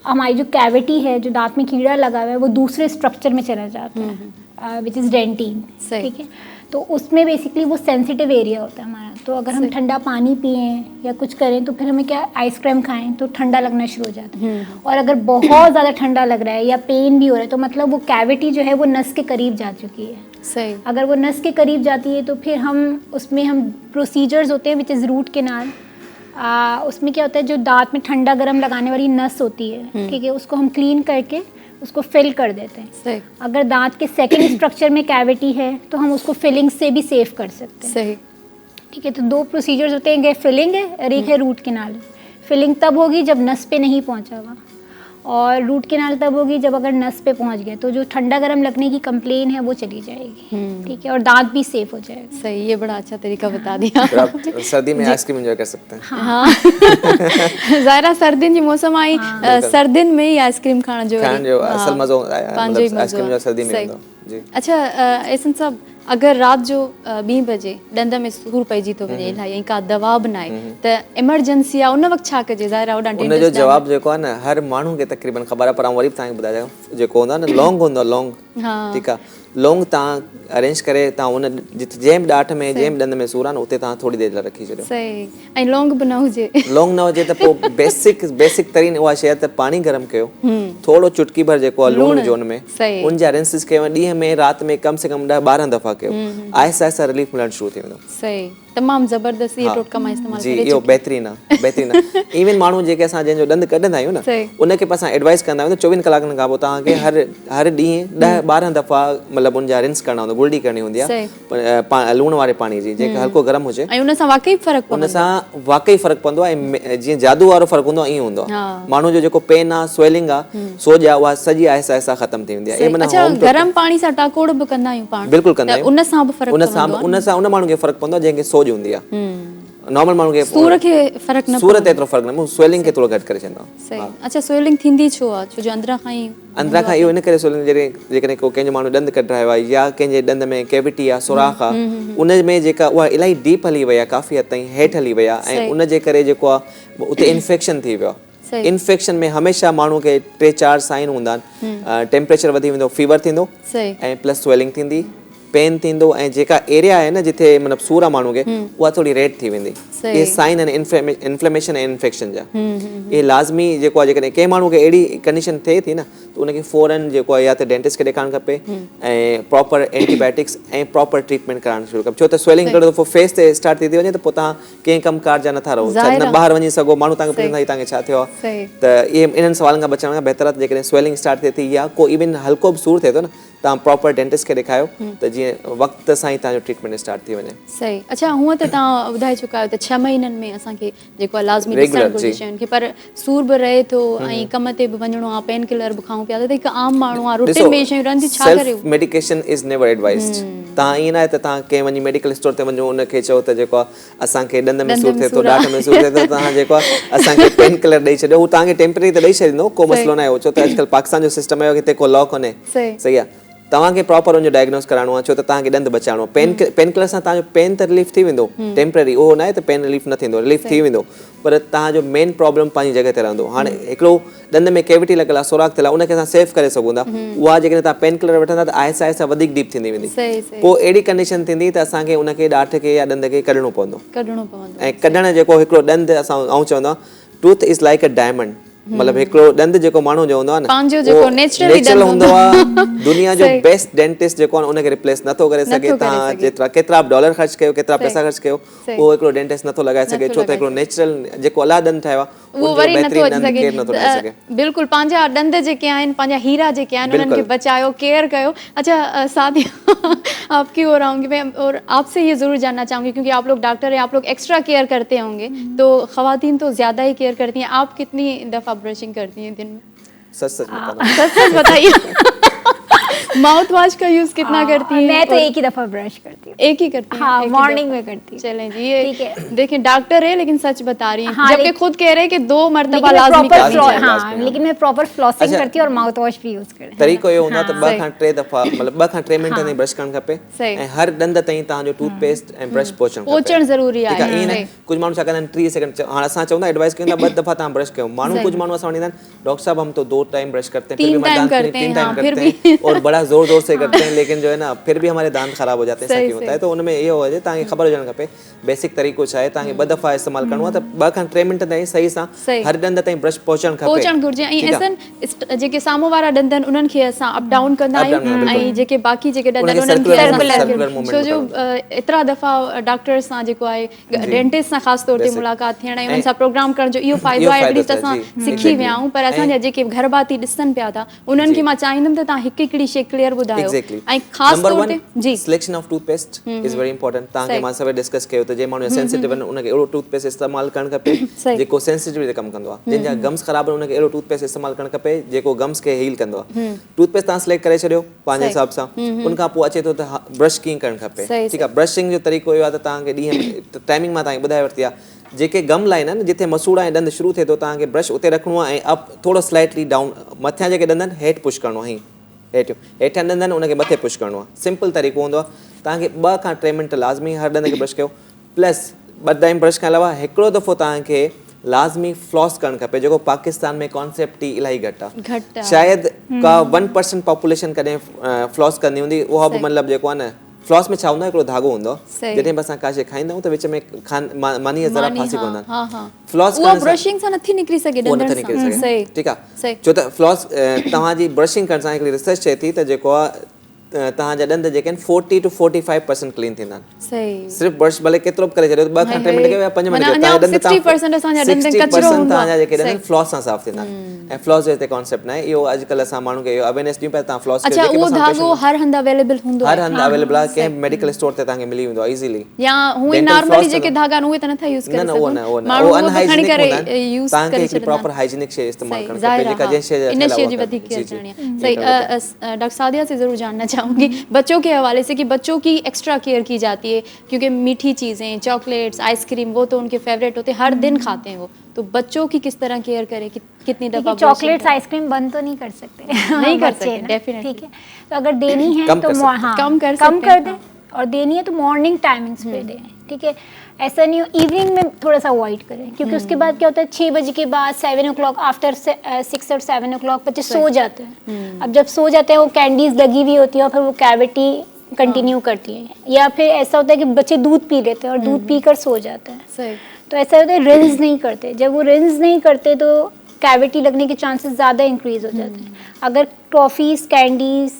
हमारी जो कैविटी है जो दांत में कीड़ा लगा हुआ है वो दूसरे स्ट्रक्चर में चला जाता है विच इज़ डेंटिन ठीक है तो उसमें बेसिकली वो सेंसिटिव एरिया होता है हमारा तो अगर हम ठंडा पानी पिएं या कुछ करें तो फिर हमें क्या आइसक्रीम खाएं तो ठंडा लगना शुरू हो जाता है और अगर बहुत ज़्यादा ठंडा लग रहा है या पेन भी हो रहा है तो मतलब वो कैविटी जो है वो नस के करीब जा चुकी है सही अगर वो नस के करीब जाती है तो फिर हम उसमें हम प्रोसीजर्स होते हैं विच इज़ रूट केनाल उसमें क्या होता है जो दांत में ठंडा गरम लगाने वाली नस होती है ठीक है उसको हम क्लीन करके उसको फिल कर देते हैं अगर दांत के सेकंड स्ट्रक्चर में कैविटी है तो हम उसको फिलिंग से भी सेव कर सकते हैं सही ठीक है तो 2 प्रोसीजर्स होते हैं फिलिंग है और एक है रूट कैनाल फिलिंग तब होगी जब नस पे नहीं पहुंचा हुआ और रूट कैनाल तब होगी जब अगर नस पे पहुंच गया तो जो ठंडा गरम लगने की कंप्लेन है वो चली जाएगी ठीक है और दांत भी सेफ हो जाएगा सही ये बड़ा अच्छा तरीका बता दिया आप सर्दी में आइसक्रीम एंजॉय कर सकते हैं हाँ ज़ाहिर सर्दियुनि जी मौसम आई सर्दियुनि में ही आइसक्रीम खाइण जो असल मज़ो आइसक्रीम जो सर्दी में हूंदो जी अच्छा एहसन साहब अगर राति जो 2 बजे ॾंद में सूर पइजी थो वञे इलाही ऐं का दवा बि न आहे त इमरजेंसी आहे उन वक़्तु छा कजे ज़ाहिर आहे ओॾां उनजो जवाबु जेको आहे न हर माण्हू खे तक़रीबन ख़बर आहे पर आउं वरी बि तव्हांखे ॿुधायां जेको हूंदो आहे न लौंग हूंदो आहे लौंग ठीकु आहे लौंग तव्हां अरेंज करे तव्हां उन जिते जंहिं बि ॾाठ में जंहिं बि ॾंद में सूर आहे न उते तव्हां थोरी देरि लाइ रखी छॾियो सही ऐं लौंग बि न हुजे लौंग न हुजे त पोइ बेसिक तरीन उहा शइ त पाणी गरम कयो थोरो चुटकी भर जेको आहे लूण जो हुन में उन जा रिंसिस कयो ॾींहं में राति में कम से कम 10-12 दफ़ा कयो आहिस्ता आहिस्ता रिलीफ मिलणु शुरू थी वेंदो सही तमामु ज़बरदस्त इहे टोटका मां इस्तेमालु जी करे इहो बहितरीनु आहे बहितरीनु आहे इवन माण्हू जेके असां जंहिंजो ॾंद कढंदा आहियूं न सही। उनखे असां एडवाइस कंदा आहियूं त 24 कलाकनि खां पोइ तव्हांखे हर ॾींहुं 10-12 दफ़ा मतिलबु उनजा रिंस करणा हूंदा गुलडी करणी हूंदी आहे लूण वारे पाणी जी जेके हल्को गरम हुजे ऐं उन सां वाक़ई फ़र्क़ु उन पवंदो सां वाक़ई फ़र्क़ु पवंदो आहे ऐं जीअं जादू वारो फ़र्क़ु हूंदो आहे ईअं हूंदो आहे माण्हू जो जेको पेन आहे स्वेलिंग आहे सोज आहे उहा सॼी आहिस्ता आहिस्ता ख़तमु थी वेंदी आहे अच्छा गरम पाणी सां टाकोड़ बि कंदा आहियूं पाण बिल्कुलु कंदा आहियूं उन सां बि फ़र्क़ु पवंदो आहे उन सां उन माण्हू खे फ़र्क़ु पवंदो आहे जंहिंखे सोज हूंदी आहे नॉर्मल माण्हू खे सूर खे फ़र्क़ु न सूरत एतिरो फ़र्क़ु न स्वेलिंग खे थोरो घटि करे छॾंदो सही अच्छा स्वेलिंग थींदी छो आहे छो जो अंदरां खां ई अंदरां खां इहो इन करे स्वेलिंग जेकॾहिं को कंहिंजो माण्हू ॾंद कढायो आहे या कंहिंजे ॾंद में कैविटी आहे सुराख आहे उन में जेका उहा इलाही डीप हली वई आहे काफ़ी हद ताईं हेठि हली वई आहे ऐं उन जे करे जेको आहे उते इन्फेक्शन थी वियो आहे इन्फेक्शन में हमेशह माण्हू खे 3-4 साइन हूंदा आहिनि टेम्परेचर वधी वेंदो फीवर थींदो ऐं प्लस स्वेलिंग थींदी पेन थींदो ऐं जेका एरिया आहे न जिथे मतिलबु सूर आहे माण्हू खे उहा थोरी रेड थी वेंदी इहे साइन आहिनि इन्फ्लेमेशन ऐं इन्फेक्शन जा इहे लाज़मी जेको आहे जेकॾहिं कंहिं माण्हू खे अहिड़ी कंडीशन थिए थी न त उनखे फ़ौरन जेको आहे या त डेंटिस्ट खे ॾेखारणु खपे ऐं प्रॉपर एंटीबायोटिक्स ऐं प्रॉपर ट्रीटमेंट कराइणु शुरू खपे छो त स्वेलिंग हिकिड़ो दफ़ो फेस ते स्टार्ट थी वञे त पोइ तव्हां कंहिं कमकार जा नथा रहो न ॿाहिरि वञी सघो माण्हू तव्हांखे पुछंदा तव्हांखे छा थियो आहे त इहे इन्हनि सवालनि खां बचण खां बहितर आहे जेकॾहिं स्वेलिंग स्टार्ट थिए थी या को इवन हल्को बि सूर थिए थो न तव्हां प्रॉपर डेंटिस्ट खे ॾेखारियो त जीअं वक़्त सां ई तव्हांजो ट्रीटमेंट स्टार्ट थी वञे सही अच्छा हूअं त तव्हां ॿुधाए चुका आहियो त 6 महीननि में असांखे जेको आहे लाज़मी ॾिसणु घुरिजे शयुनि खे पर सूर बि रहे थो ऐं कम ते बि वञिणो आहे पेन किलर बि खाऊं पिया त हिकु आम माण्हू आहे रूटीन में शयूं रहंदी छा करे मेडिकेशन इज़ नेवर एडवाइस्ड तव्हां ईअं न आहे त तव्हां कंहिं वञी मेडिकल स्टोर ते वञो उनखे चओ त जेको आहे असांखे ॾंद में सूर थिए थो ॾाढ में सूर थिए थो तव्हां जेको आहे असांखे पेन किलर ॾेई छॾियो हू तव्हांखे टेम्परेरी त ॾेई छॾींदो को मसइलो न आहे छो त अॼुकल्ह पाकिस्तान जो सिस्टम आहे हिते को लॉ कोन्हे सही आहे तव्हांखे प्रॉपर उनजो डायग्नोस कराइणो आहे छो त तव्हांखे ॾंद बचाइणो आहे पेन किलर सां तव्हांजो पेन त रिलीफ थी वेंदो टेम्परेरी उहो न आहे त पेन रिलीफ न थींदो रिलीफ थी वेंदो पर तव्हांजो मेन प्रॉब्लम पंहिंजी जॻह ते रहंदो हाणे हिकिड़ो ॾंद में कैविटी लॻल आहे सुराख थियल आहे उनखे असां सेफ करे सघूं था उहा जेकॾहिं तव्हां पेन किलर वठंदा त आहिस्ता आहिस्ता वधीक डीप थींदी वेंदी पोइ अहिड़ी कंडीशन थींदी त असांखे उनखे ॾाठ खे या ॾंद खे कढणो पवंदो ऐं कढणु जेको हिकिड़ो ॾंद असां आऊं चवंदो आहे tooth is like a diamond मतलब हिकिड़ो ॾंद जेको माण्हू जो हूंदो आहे न नेचुरल हूंदो आहे दुनिया जो बेस्ट डेंटिस्ट जेको आहे उनखे रिप्लेस नथो करे सघे तव्हां जेतिरा केतिरा बि डॉलर ख़र्च कयो केतिरा पैसा ख़र्च कयो उहो हिकिड़ो डेंटिस्ट नथो लॻाए सघे छो त हिकिड़ो नेचुरल जेको अला ॾंद ठाहियो आहे उहो वरी नथो अची सघे बिल्कुलु पंहिंजा ॾंद जेके आहिनि पंहिंजा हीरा जेके आहिनि उन्हनि खे बचायो केयर कयो अच्छा सादिया आपकी ओर आऊंगी मैं और आपसे ये ज़रूर जानना चाहूँगी क्योंकि आप लोग डॉक्टर हैं आप लोग एक्स्ट्रा केयर करते होंगे तो ख़वातीन तो ज़्यादा ही केयर करती हैं आप कितनी दफ़ा ब्रशिंग करती हैं दिन में सच बताइए माउथ वॉश का यूज कितना करती हैं मैं तो एक ही दफा ब्रश करती हूँ एक ही करती हैं हाँ मॉर्निंग में करती हूँ चलें जी ये देखें डॉक्टर है लेकिन सच बता रही हैं जबकि खुद कह रहे हैं कि 2 मरतबा लाजमी करनी चाहिए हाँ लेकिन मैं प्रॉपर फ्लॉसिंग करती हूँ और माउथ वॉश भी यूज करती हूँ तरीक़ो इहो हूंदो आहे त 2 खां 3 दफ़ा मतलब 2 खां 3 मिंट ताईं ब्रश करणु खपे ऐं हर ॾंद ताईं तव्हांजो टूथपेस्ट ऐं ब्रश पहुचणु ज़रूरी आहे ईअं न कुझु माण्हू छा कंदा आहिनि 30 सेकंड हाणे असां चवंदा एडवाइस कयूं था 2 दफ़ा तव्हां ब्रश कयो माण्हू कुझु माण्हू असां वठी ईंदा आहिनि डॉक्टर साहब हम तो 2 टाइम ब्रश करते हैं फिर भी हमारे दांत 3 टाइम करते हैं और बड़ा जोर जोर से करते हैं लेकिन जो है ना फिर भी हमारे दांत खराब हो जाते हैं ऐसा क्यों होता है तो उनमें ये हो जाए ताकि खबर हुजणु खपे बेसिक तरीक़ो छा आहे तव्हांखे 2 दफ़ा इस्तेमालु करिणो आहे त 2 खां 3 मिंट ताईं सही सां हर ॾंद ताईं ब्रश पहुचणु घुरिजे ऐं असां जेके साम्हूं वारा ॾंद आहिनि उन्हनि खे असां अप डाउन कंदा आहियूं ऐं जेके बाक़ी जेके ॾंद आहिनि उन्हनि खे सर्कुलर छो जो एतिरा दफ़ा डॉक्टर सां जेको आहे डेंटिस्ट सां ख़ासि तौर ते मुलाक़ात थियण ऐं उन्हनि सां प्रोग्राम करण जो इहो फ़ाइदो आहे एटलीस्ट असां सिखी विया आहियूं पर असांजा जेके घर भाती ॾिसनि पिया था उन्हनि खे मां चाहींदमि त तव्हां हिकु हिकिड़ी शइ क्लियर ॿुधायो ऐं ख़ासि तौर ते जी selection of toothpaste is very important तव्हांखे मां सवेर डिस्कस कयो त जे माण्हू सेंसिटिव आहिनि उनखे अहिड़ो टूथपेस्ट इस्तेमालु करणु खपे जेको सेंसिटिविटी ते कमु कंदो आहे जंहिंजा गम्स ख़राब आहिनि उनखे अहिड़ो टूथपेस्ट इस्तेमालु करणु खपे जेको गम्स खे हील कंदो आहे टूथपेस्ट तव्हां सिलेक्ट करे छॾियो पंहिंजे हिसाब सां उनखां पोइ अचे थो त ब्रश कीअं करणु खपे ठीकु आहे ब्रशिंग जो तरीक़ो इहो आहे त तव्हांखे ॾींहं टाइमिंग मां तव्हांखे ॿुधाए वरिती आहे जेके गम लाइन आहिनि जिथे मसूड़ा ऐं ॾंद शुरू थिए थो तव्हांखे ब्रश उते रखिणो आहे ऐं अप थोरो स्लाइटली डाउन मथियां जेके ॾंद आहिनि हेठि पुश करिणो आहे हेठियां ॾंद आहिनि उनखे मथे पुश करिणो आहे सिंपल तरीक़ो हूंदो आहे तव्हांखे 2 खां 3 मिंट लाज़मी हर ॾंद खे ब्रश कयो प्लस 2 टाइम ब्रश खां अलावा हिकिड़ो दफ़ो तव्हांखे लाज़मी फ्लॉस करणु खपे जेको पाकिस्तान में कॉन्सेप्ट ई इलाही घटि आहे शायदि का 1% पॉपुलेशन कॾहिं फ्लॉस कंदी हूंदी उहा बि मतिलबु जेको आहे न फ्लॉस में छा हूंदो आहे हिकिड़ो धागो हूंदो आहे जॾहिं बि असां का शइ खाईंदा आहियूं त विच में मानी ज़रा फासी पवंदा आहिनि फ्लॉस उहा ब्रशिंग सां नथी निकिरी सघे ठीकु आहे छो त फ्लॉस तव्हांजी ब्रशिंग करण सां हिकिड़ी रिसर्च चए थी त जेको आहे तव्हांजा ॾंद जेके आहिनि 40 to 45% क्लीन थींदा आहिनि। सही सिर्फ़ु ब्रश भले केतिरो बि करे छॾियो 2 खां 3 मिंट कयो या 5 मिंट कयो, माना तव्हांजा ॾंद 60% असांजा ॾंद कचिरो 60% हूंदो तव्हांजा जेके ॾंद आहे। आहिनि फ्लॉस सां साफ़ थींदा आहिनि। ऐं फ्लॉस जो हिते कॉन्सेप्ट न आहे, इहो अॼुकल्ह असां माण्हुनि खे इहो अवेयरनेस ॾियूं पिया, तव्हां फ्लॉस अच्छा, उहो धागो हर हंधि अवेलेबल हूंदो हर आहे? हंधि अवेलेबल आहे, कंहिं मेडिकल स्टोर ते तव्हांखे मिली वेंदो आहे इज़ीली। या हूअं ई नॉर्मली जेके धागा आहिनि उहे त नथा यूज़ करे न उहो न सघूं? उहो न माण्हू उहो उहो बि खणी अनहाइजीनिक करे हूंदा आहिनि। यूज़ तव्हांखे करे हिकिड़ी छॾंदा प्रॉपर आहिनि। हाइजीनिक शइ इस्तेमालु सही, करणु ज़ाहिर खपे, जेका आहे, जंहिं शइ जा इन ठहियल आहे शइ उहा जी करणु वधीक खपे। केयर जी, करणी जी, है। सही, बिल्कुलु। डॉक्टर सादिया से ज़रूर जानना चाहूँगी बच्चों के हवाले से कि बच्चों की एक्स्ट्रा केयर की जाती है, क्योंकि मीठी चीज़ें, चॉकलेट्स, आइसक्रीम वो तो उनके फेवरेट होते हैं, हर दिन खाते हैं वो, तो बच्चों की किस तरह केयर करें, कितनी दफ़ा चॉकलेट्स आइसक्रीम बंद तो नहीं कर सकते नहीं कर बच्चे सकते, ना, डेफिनेटली। ठीक है। तो अगर देनी है कम तो कर सकते हैं। हाँ कम कर कम सकते कर हैं, दें, हाँ। और देनी है तो मॉर्निंग टाइमिंग्स पे दें, ठीक है। ऐसा नहीं हो इवनिंग में थोड़ा सा अवॉइड करें, क्योंकि उसके बाद क्या होता है 6 बजे के बाद 7 o'clock आफ्टर 6 और 7 o'clock बच्चे सो जाते हैं। अब जब सो जाते हैं वो कैंडीज लगी हुई होती है और फिर वो कैविटी कंटिन्यू करती है, या फिर ऐसा होता है कि बच्चे दूध पी लेते हैं और दूध पीकर सो जाते हैं। सही। तो ऐसा होता है रिंस नहीं करते, जब वो रिंस नहीं करते तो कैविटी लगने के चांसेस ज़्यादा इंक्रीज हो जाते हैं। अगर टॉफ़ीज़, कैंडीज़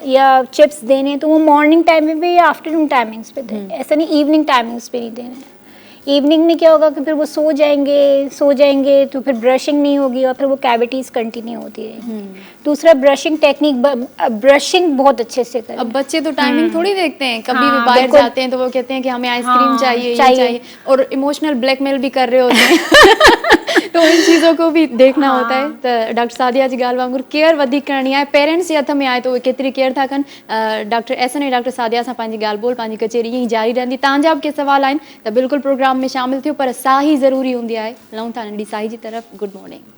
या चिप्स देने तो वो मॉर्निंग टाइम में भी या आफ्टरनून टाइमिंग्स पे दें, ऐसा नहीं इवनिंग टाइमिंग्स पे नहीं देने। इवनिंग में क्या होगा कि फिर वो सो जाएंगे तो फिर ब्रशिंग नहीं होगी और फिर वो कैविटीज़ कंटिन्यू होती रहेंगी। दूसरा ब्रशिंग टेक्निक, ब्रशिंग बहुत अच्छे से करें। अब बच्चे तो टाइमिंग थोड़ी देखते हैं, कभी भी हाँ, बाहर बिल्कुल। जाते हैं तो वो कहते हैं कि हमें आइसक्रीम हाँ, चाहिए, ये चाहिए। चाहिए, और इमोशनल ब्लैकमेल भी कर रहे होते हैं तो इन चीज़ों को भी देखना होता है। तो डॉक्टर सादिया जी ॻाल्हि वांगुरु केयर वधीक करणी आहे, पेरेंट्स जे हथ में आहे तो उहे केतिरी केयर था कनि। डॉक्टर एसन ऐं डॉक्टर सादिया सां पंहिंजी ॻाल्हि ॿोल, पंहिंजी कचेरी ईअं ई जारी रहंदी। तव्हांजा बि के सवाल आहिनि त बिल्कुलु प्रोग्राम में शामिल थियो, पर साही ज़रूरी हूंदी आहे। लहूं था नंढी साही जी तरफ़। Good morning.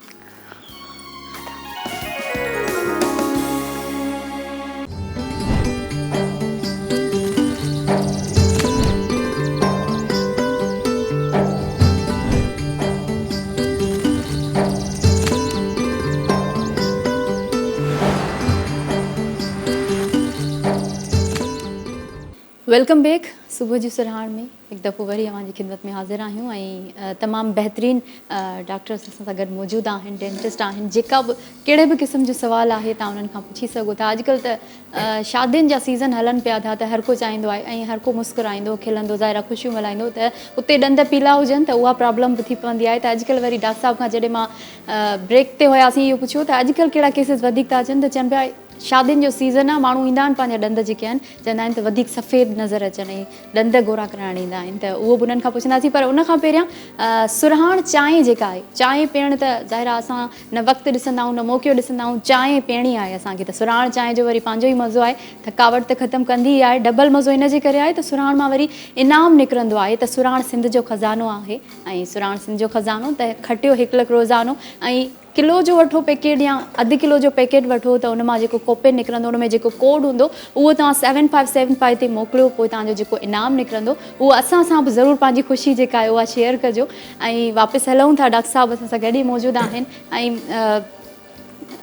Welcome back. सुबुह जी सुरहाण में हिकु दफ़ो वरी अव्हांजी ख़िदमत में हाज़िर आहियूं ऐं तमामु बहितरीनु डॉक्टर्स असां सां गॾु मौजूदु आहिनि, डेंटिस्ट आहिनि, जेका बि कहिड़े बि क़िस्म जो सुवाल आहे तव्हां उन्हनि खां पुछी सघो था। अॼुकल्ह त शादियुनि जा सीज़न हलनि पिया था, त हर को चाहींदो आहे ऐं हर को मुस्कुराईंदो, खिलंदो, ज़ाहिर आहे ख़ुशियूं मल्हाईंदो, त उते ॾंद पीला हुजनि त उहा प्रॉब्लम बि थी पवंदी आहे। त अॼुकल्ह वरी डॉक्टर साहिब खां जॾहिं मां ब्रेक ते हुयासीं इहो पुछियो त अॼुकल्ह कहिड़ा केसिस वधीक था अचनि, त चवनि पिया शादियुनि जो सीज़न आहे, माण्हू ईंदा आहिनि, पंहिंजा ॾंद जेके आहिनि चवंदा आहिनि त वधीक सफ़ेद नज़र अचनि ऐं ॾंद गोरा कराइण ईंदा आहिनि, त उहो बि उन्हनि खां पुछंदासीं। पर उन खां पहिरियां सुरहाण चांहि जेका आहे, चांहि पीअण त ज़ाहिर आहे असां न वक़्तु ॾिसंदा आहियूं, न मौक़ो ॾिसंदा आहियूं, चांहि पीअणी आहे असांखे, त सुरहाण चांहि जो वरी पंहिंजो ई मज़ो आहे, थकावट त ख़तमु कंदी ई आहे। डबल मज़ो इन जे करे आहे त सुरहाण मां वरी इनाम निकिरंदो आहे, त सुरहाण सिंध जो खज़ानो आहे ऐं सुरहाण सिंध जो खज़ानो त खटियो 1 लख रोज़ानो, ऐं किलो जो वठो पैकेट या अधु किलो जो पैकेट वठो त उन मां जेको कोपेन निकिरंदो, उन में जेको कोड हूंदो उहो तव्हां 7575 ते मोकिलियो, पोइ तव्हांजो जेको इनाम निकिरंदो उहो असां सां बि ज़रूरु पंहिंजी ख़ुशी जेका आहे उहा शेयर कजो। ऐं वापसि हलूं था, डॉक्टर साहिबु असां सां गॾु ई मौजूदु आहिनि। ऐं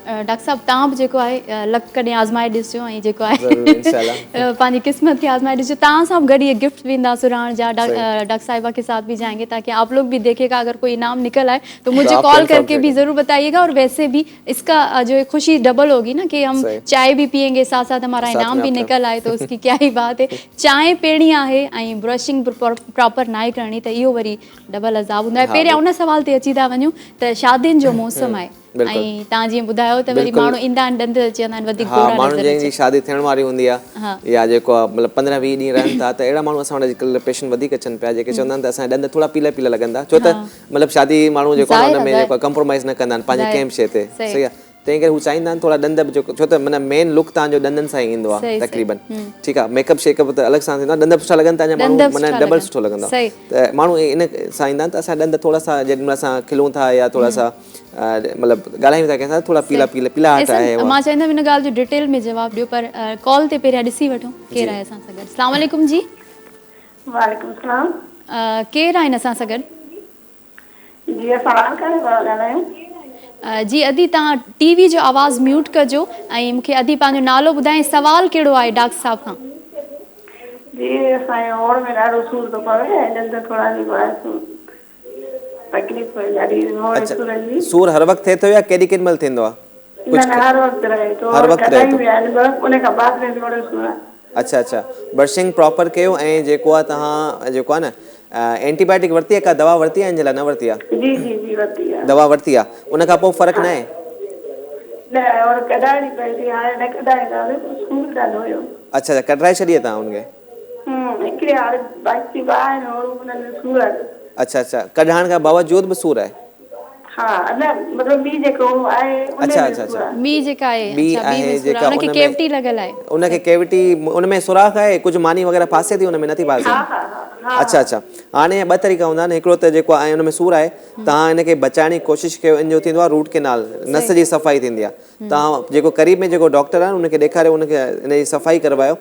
डॉक्टर साहिबु तव्हां बि जेको आहे लक कॾहिं आज़माए ॾिसिजो ऐं जेको आहे पंहिंजी क़िस्मत खे आज़माए ॾिसिजो। तव्हां सां बि गॾु इहे गिफ्ट भी ईंदा सुरहाण जा, डॉक्टर साहिबा के साथ भी जाएंगे, ताकि आप लोग भी देखेगा अगर कोई इनाम निकल आए तो मुझे कॉल करके भी ज़रूर बताइएगा। और वैसे भी इसका जो खुशी डबल होगी ना कि हम चाय भी पियेंगे, साथ साथ हमारा इनाम भी निकल आए, तो उसकी क्या ही बात है। चांहि पीअणी आहे ऐं ब्रशिंग प्रॉपर नाहे करणी, त इहो वरी डबल अज़ाब हूंदो आहे। पहिरियां उन सवाल ते अची था वञूं त शादियुनि जो मौसम आहे ऐं तव्हां जीअं ॿुधायो त वरी माण्हू ईंदा आहिनि, ॾंद चवंदा आहिनि वधीक गोरा नज़र अचे। माण्हू जंहिंजी शादी थियण वारी हूंदी आहे या जेको आहे मतिलबु 15-20 ॾींहं रहनि था, त अहिड़ा माण्हू असां वटि अॼुकल्ह पेशेंट वधीक अचनि पिया, जेके चवंदा आहिनि त असांजा ॾंद थोरा पीला पीला लॻंदा, छो त मतिलबु शादी माण्हू जेको आहे हुन में जेको कंप्रोमाइज़ न कंदा आहिनि पंहिंजे कंहिं बि शइ ते, सही आहे। तंहिं करे हू चाहींदा आहिनि थोरा ॾंद बि, छो त माना मेन लुक तव्हांजो ॾंदनि सां ई ईंदो आहे तक़रीबन, ठीकु आहे। मेकअप शेकअप त अलॻि सां थींदो आहे, ॾंद सुठा लॻनि तव्हांजा माण्हू माना डबल सुठो लॻंदो आहे। त माण्हू इन सां ईंदा आहिनि त असांजा ॾंद थोरा सा जेॾी महिल असां खिलूं था या थोरा सा मतिलबु ॻाल्हायूं था कंहिंसां, थोरा पीला पीला पीलाहट आहे। मां चाहींदमि इन ॻाल्हि जो डिटेल में जवाबु ॾियो, पर कॉल ते पहिरियां ॾिसी वठूं केरु आहे असां सां गॾु। अस्सलाम वालेकुम जी। वालेकुम सलाम। केरु आहिनि असां सां गॾु? जी असां ॻाल्हायूं। जी अदी तव्हां टीवी जो आवाज़ म्यूट कजो ऐं मूंखे अदी पंहिंजो नालो ॿुधाए, सवाल कहिड़ो आहे डॉक्टर साहिब खां? जी असांजे ओड़ में ॾाढो सूर थो पवे, ॾंद थोरा तकलीफ़ ॾाढी। सूर हर वक़्तु थिए थो या केॾी केॾी महिल थींदो आहे? न न हर वक्त रहे तो हर वक्त रहे कॾहिं थो। बि आहिनि बस उन खां बाद में थोरो सूर आहे। अच्छा अच्छा, ब्रशिंग प्रॉपर कयो ऐं जेको आहे तव्हां जेको आहे न एंटीबायोटिक वरिती आहे, का दवा वरिती आहे, इन जे लाइ न वरिती आहे? जी जी जी वरिती आहे। दवा वरिती आहे, उन खां पोइ फ़र्क़ु न आहे? न और कढाइणी पई थी, हाणे न कढाईंदासीं, सूर ॾाढो हुयो। अच्छा अच्छा, कढाए छॾी आहे तव्हां हुनखे? हिकिड़े हाणे बाकी ॿाहिरि और उन्हनि में सूर आहे। अच्छा अच्छा, कढाइण खां बावजूद बि सूर आहे? हा न मतिलबु ॿी जेको आहे उन अच्छा में अच्छा सूर अच्छा, आहे। ॿी जेका आहे, ॿी अच्छा ॿी आहे में सूर जेका आहे, उनखे उन केविटी में लॻल आहे। उनखे केविटी उनमें सुराख आहे, कुझु मानी वग़ैरह फासे थी उनमें नथी फासे? हा हा हा। अच्छा अच्छा, हाणे ॿ तरीक़ा हूंदा आहिनि, हिकिड़ो त जेको आहे उनमें सूर आहे, तव्हां इनखे बचाइण जी कोशिशि कयो, इन जो थींदो आहे रूट केनाल, नस जी सफ़ाई थींदी आहे। तव्हां जेको क़रीब में जेको डॉक्टर आहे उनखे ॾेखारियो, उनखे इन जी सफ़ाई करवायो,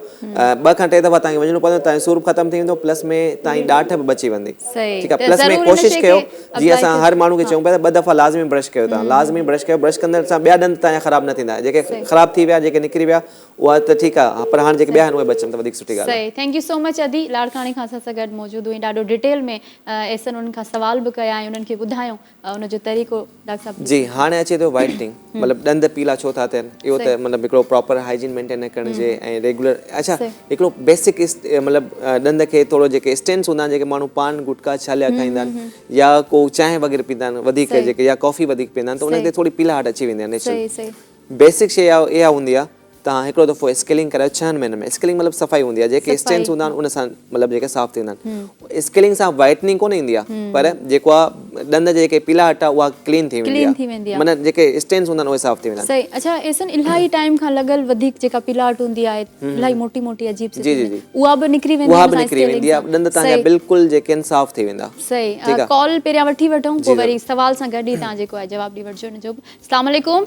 2 खां 3 दफ़ा तव्हांखे वञिणो पवंदो, तव्हांजो सूर ख़तमु थी वेंदो, प्लस में तव्हांजी ॾाठ बि बची वेंदी। सही, ठीकु आहे, त प्लस में ज़रूरु हिन कोशिशि शइ कयो, खे जीअं apply असां हर माण्हू खे चऊं पिया त 2 दफ़ा लाज़मी ब्रश कयो तव्हां, लाज़मी ब्रश कयो, ब्रश कंदड़ सां ॿिया ॾंद तव्हांजा ख़राबु न थींदा, जेके ख़राबु थी विया, जेके निकिरी विया उहा त ठीकु आहे, पर हाणे जेके ॿिया आहिनि उहे बचनि त वधीक सुठी ॻाल्हि आहे। सही, थैंक यू सो मच अदी, लाड़काणी खां असां सां गॾु मौजूदु हुई, ॾाढो डिटेल में ऐसन उन्हनि खां सवाल बि कया ऐं उन्हनि खे ॿुधायूं उनजो तरीक़ो। डॉक्टर साहब जी, हाणे अचे थो वाइटनिंग, मतिलबु ॾंद पीला छो था थियनि, इहो त मतिलबु हिकिड़ो प्रॉपर हाइजीन मेंटेन करणु घुरिजे ऐं रेगुलर। अच्छा, हिकिड़ो बेसिक मतिलबु ॾंद खे थोरो जेके स्टेन्स हूंदा आहिनि, जेके माण्हू पान गुटका छालिया खाईंदा आहिनि या को चांहि वग़ैरह पींदा आहिनि वधीक, जेके या कॉफ़ी वधीक पीअंदा आहिनि, त उन ते थोरी पीलाहट अची वेंदी आहे सही नेचुरल। सही बेसिक शइ इहा हूंदी आहे, तव्हां हिकिड़ो दफ़ो स्केलिंग करायो 6 महीननि में। स्केलिंग मतिलबु सफ़ाई हूंदी आहे, जेके स्टेन्स हूंदा आहिनि उन सां मतिलबु जेके साफ़ थींदा आहिनि। स्केलिंग सां वाइटनिंग कोन ईंदी आहे, पर जेको आहे ॾंद जेके पीलाहट आहे उहा क्लीन थी वेंदी आहे, माना जेके स्टेन्स हूंदा आहिनि उहे साफ़ थी वेंदा आहिनि। सही, अच्छा ऐसन इलाही टाइम खां लॻल वधीक जेका पीलाहट हूंदी आहे, इलाही मोटी मोटी अजीब सी जी जी थींदी जी, आहे, उहा बि निकिरी वेंदी उहा आहे बि हुन सां निकिरी वेंदी स्केलिंग आहे, ॾंद सां। तव्हांजा सही बिल्कुलु जेके आहिनि साफ़ थी वेंदा। सही, ठीकु आहे, कॉल पहिरियां वठी वठूं, जी पोइ वरी ज़रूरु। सवाल सां गॾु ई तव्हां जेको आहे जवाबु ॾेई वठिजो हुनजो बि। अस्सलाम वालेकुम।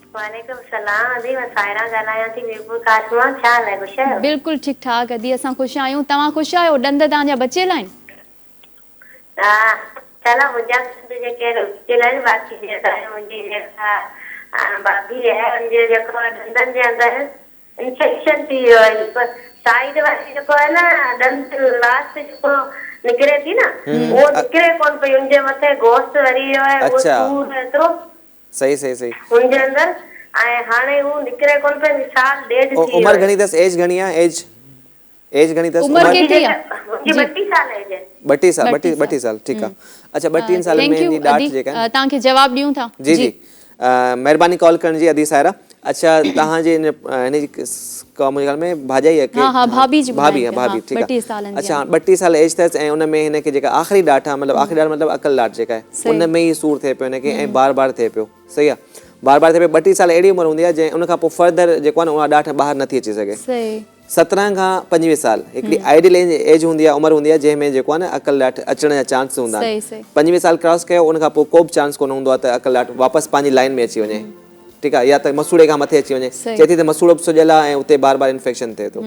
वालेकुम सलाम अदी, मां सायरा ॻाल्हायां थी वीरपुर काश मां, छा हाल आहे, ख़ुशि आहियो? बिल्कुलु ठीकु ठाक अदी, असां ख़ुशि आहियूं, तव्हां ख़ुशि आहियो? ॾंद तव्हांजा बचियल आहिनि? हा, चलो मुंहिंजा जेके रुकियल आहिनि, बाक़ी जेका मुंहिंजी जेका भाभी आहे उनजे जेको ॾंदनि जे अंदरि इंफेक्शन थी वियो आहे, साइड वारी जेको आहे न ॾंद लास्ट जेको निकिरे थी न, उहो निकिरे कोन पई, उनजे मथे गोश्त वरी वियो आहे, उहो अच्छा, सूर एतिरो सही सही सही। उनजे अंदरि, ऐं हाणे उहो निकिरे कोन पई, साल ॾेढ थी वियो उमिरि आहे। घणी अथसि, एज घणी आहे, एज घणी अथसि? उमिरि मुंहिंजी केतिरी आहे? मुंहिंजी 32 साल एज आहे। 32 साल, 32 साल, ठीकु आहे। अच्छा, 32 साल में थैंक यू जी ॾाठ अदी, जेका आहे, तव्हांखे जवाबु ॾियूं था। जी जी, महिरबानी कॉल करण जी अदी सायरा। अच्छा, तव्हांजे हिन जी मुंहिंजे ख़्याल में भाॼाई आहे, हाँ, भाभी जी भाभी आहे, ॿुधाइनि पिया, भाभी, ठीकु 32 आहे। सालनि जी अच्छा, आहे। 32 साल एज अथसि ऐं उन में हिनखे जेका आख़िरी ॾाठ आहे, मतिलबु आख़िरी ॾाठ मतिलबु अकल ॾाठ जेका आहे, उन में ई सूर थिए पियो हिनखे ऐं बार बार थिए पियो, सही आहे, बार बार थिए पियो। 32 साल अहिड़ी उमिरि हूंदी आहे जंहिं उन खां पोइ फर्दर जेको आहे न उहा ॾाठ ॿाहिरि नथी अची सघे। सही 17 खां 25 साल हिकिड़ी आइडियल एज हूंदी आहे, उमिरि हूंदी आहे जंहिंमें जेको आहे न अकल ॾाठ अचण जा चांस हूंदा आहिनि। सही 25 साल क्रॉस कयो, उन खां पोइ को बि चांस कोन हूंदो आहे त अकल ॾाठ वापसि पंहिंजी लाइन में अची वञे, ठीकु आहे, या त मसूड़े खां मथे अची वञे, चए थी त मसूड़ो बि सुॼियल आहे ऐं उते बार बार इन्फेक्शन थिए थो।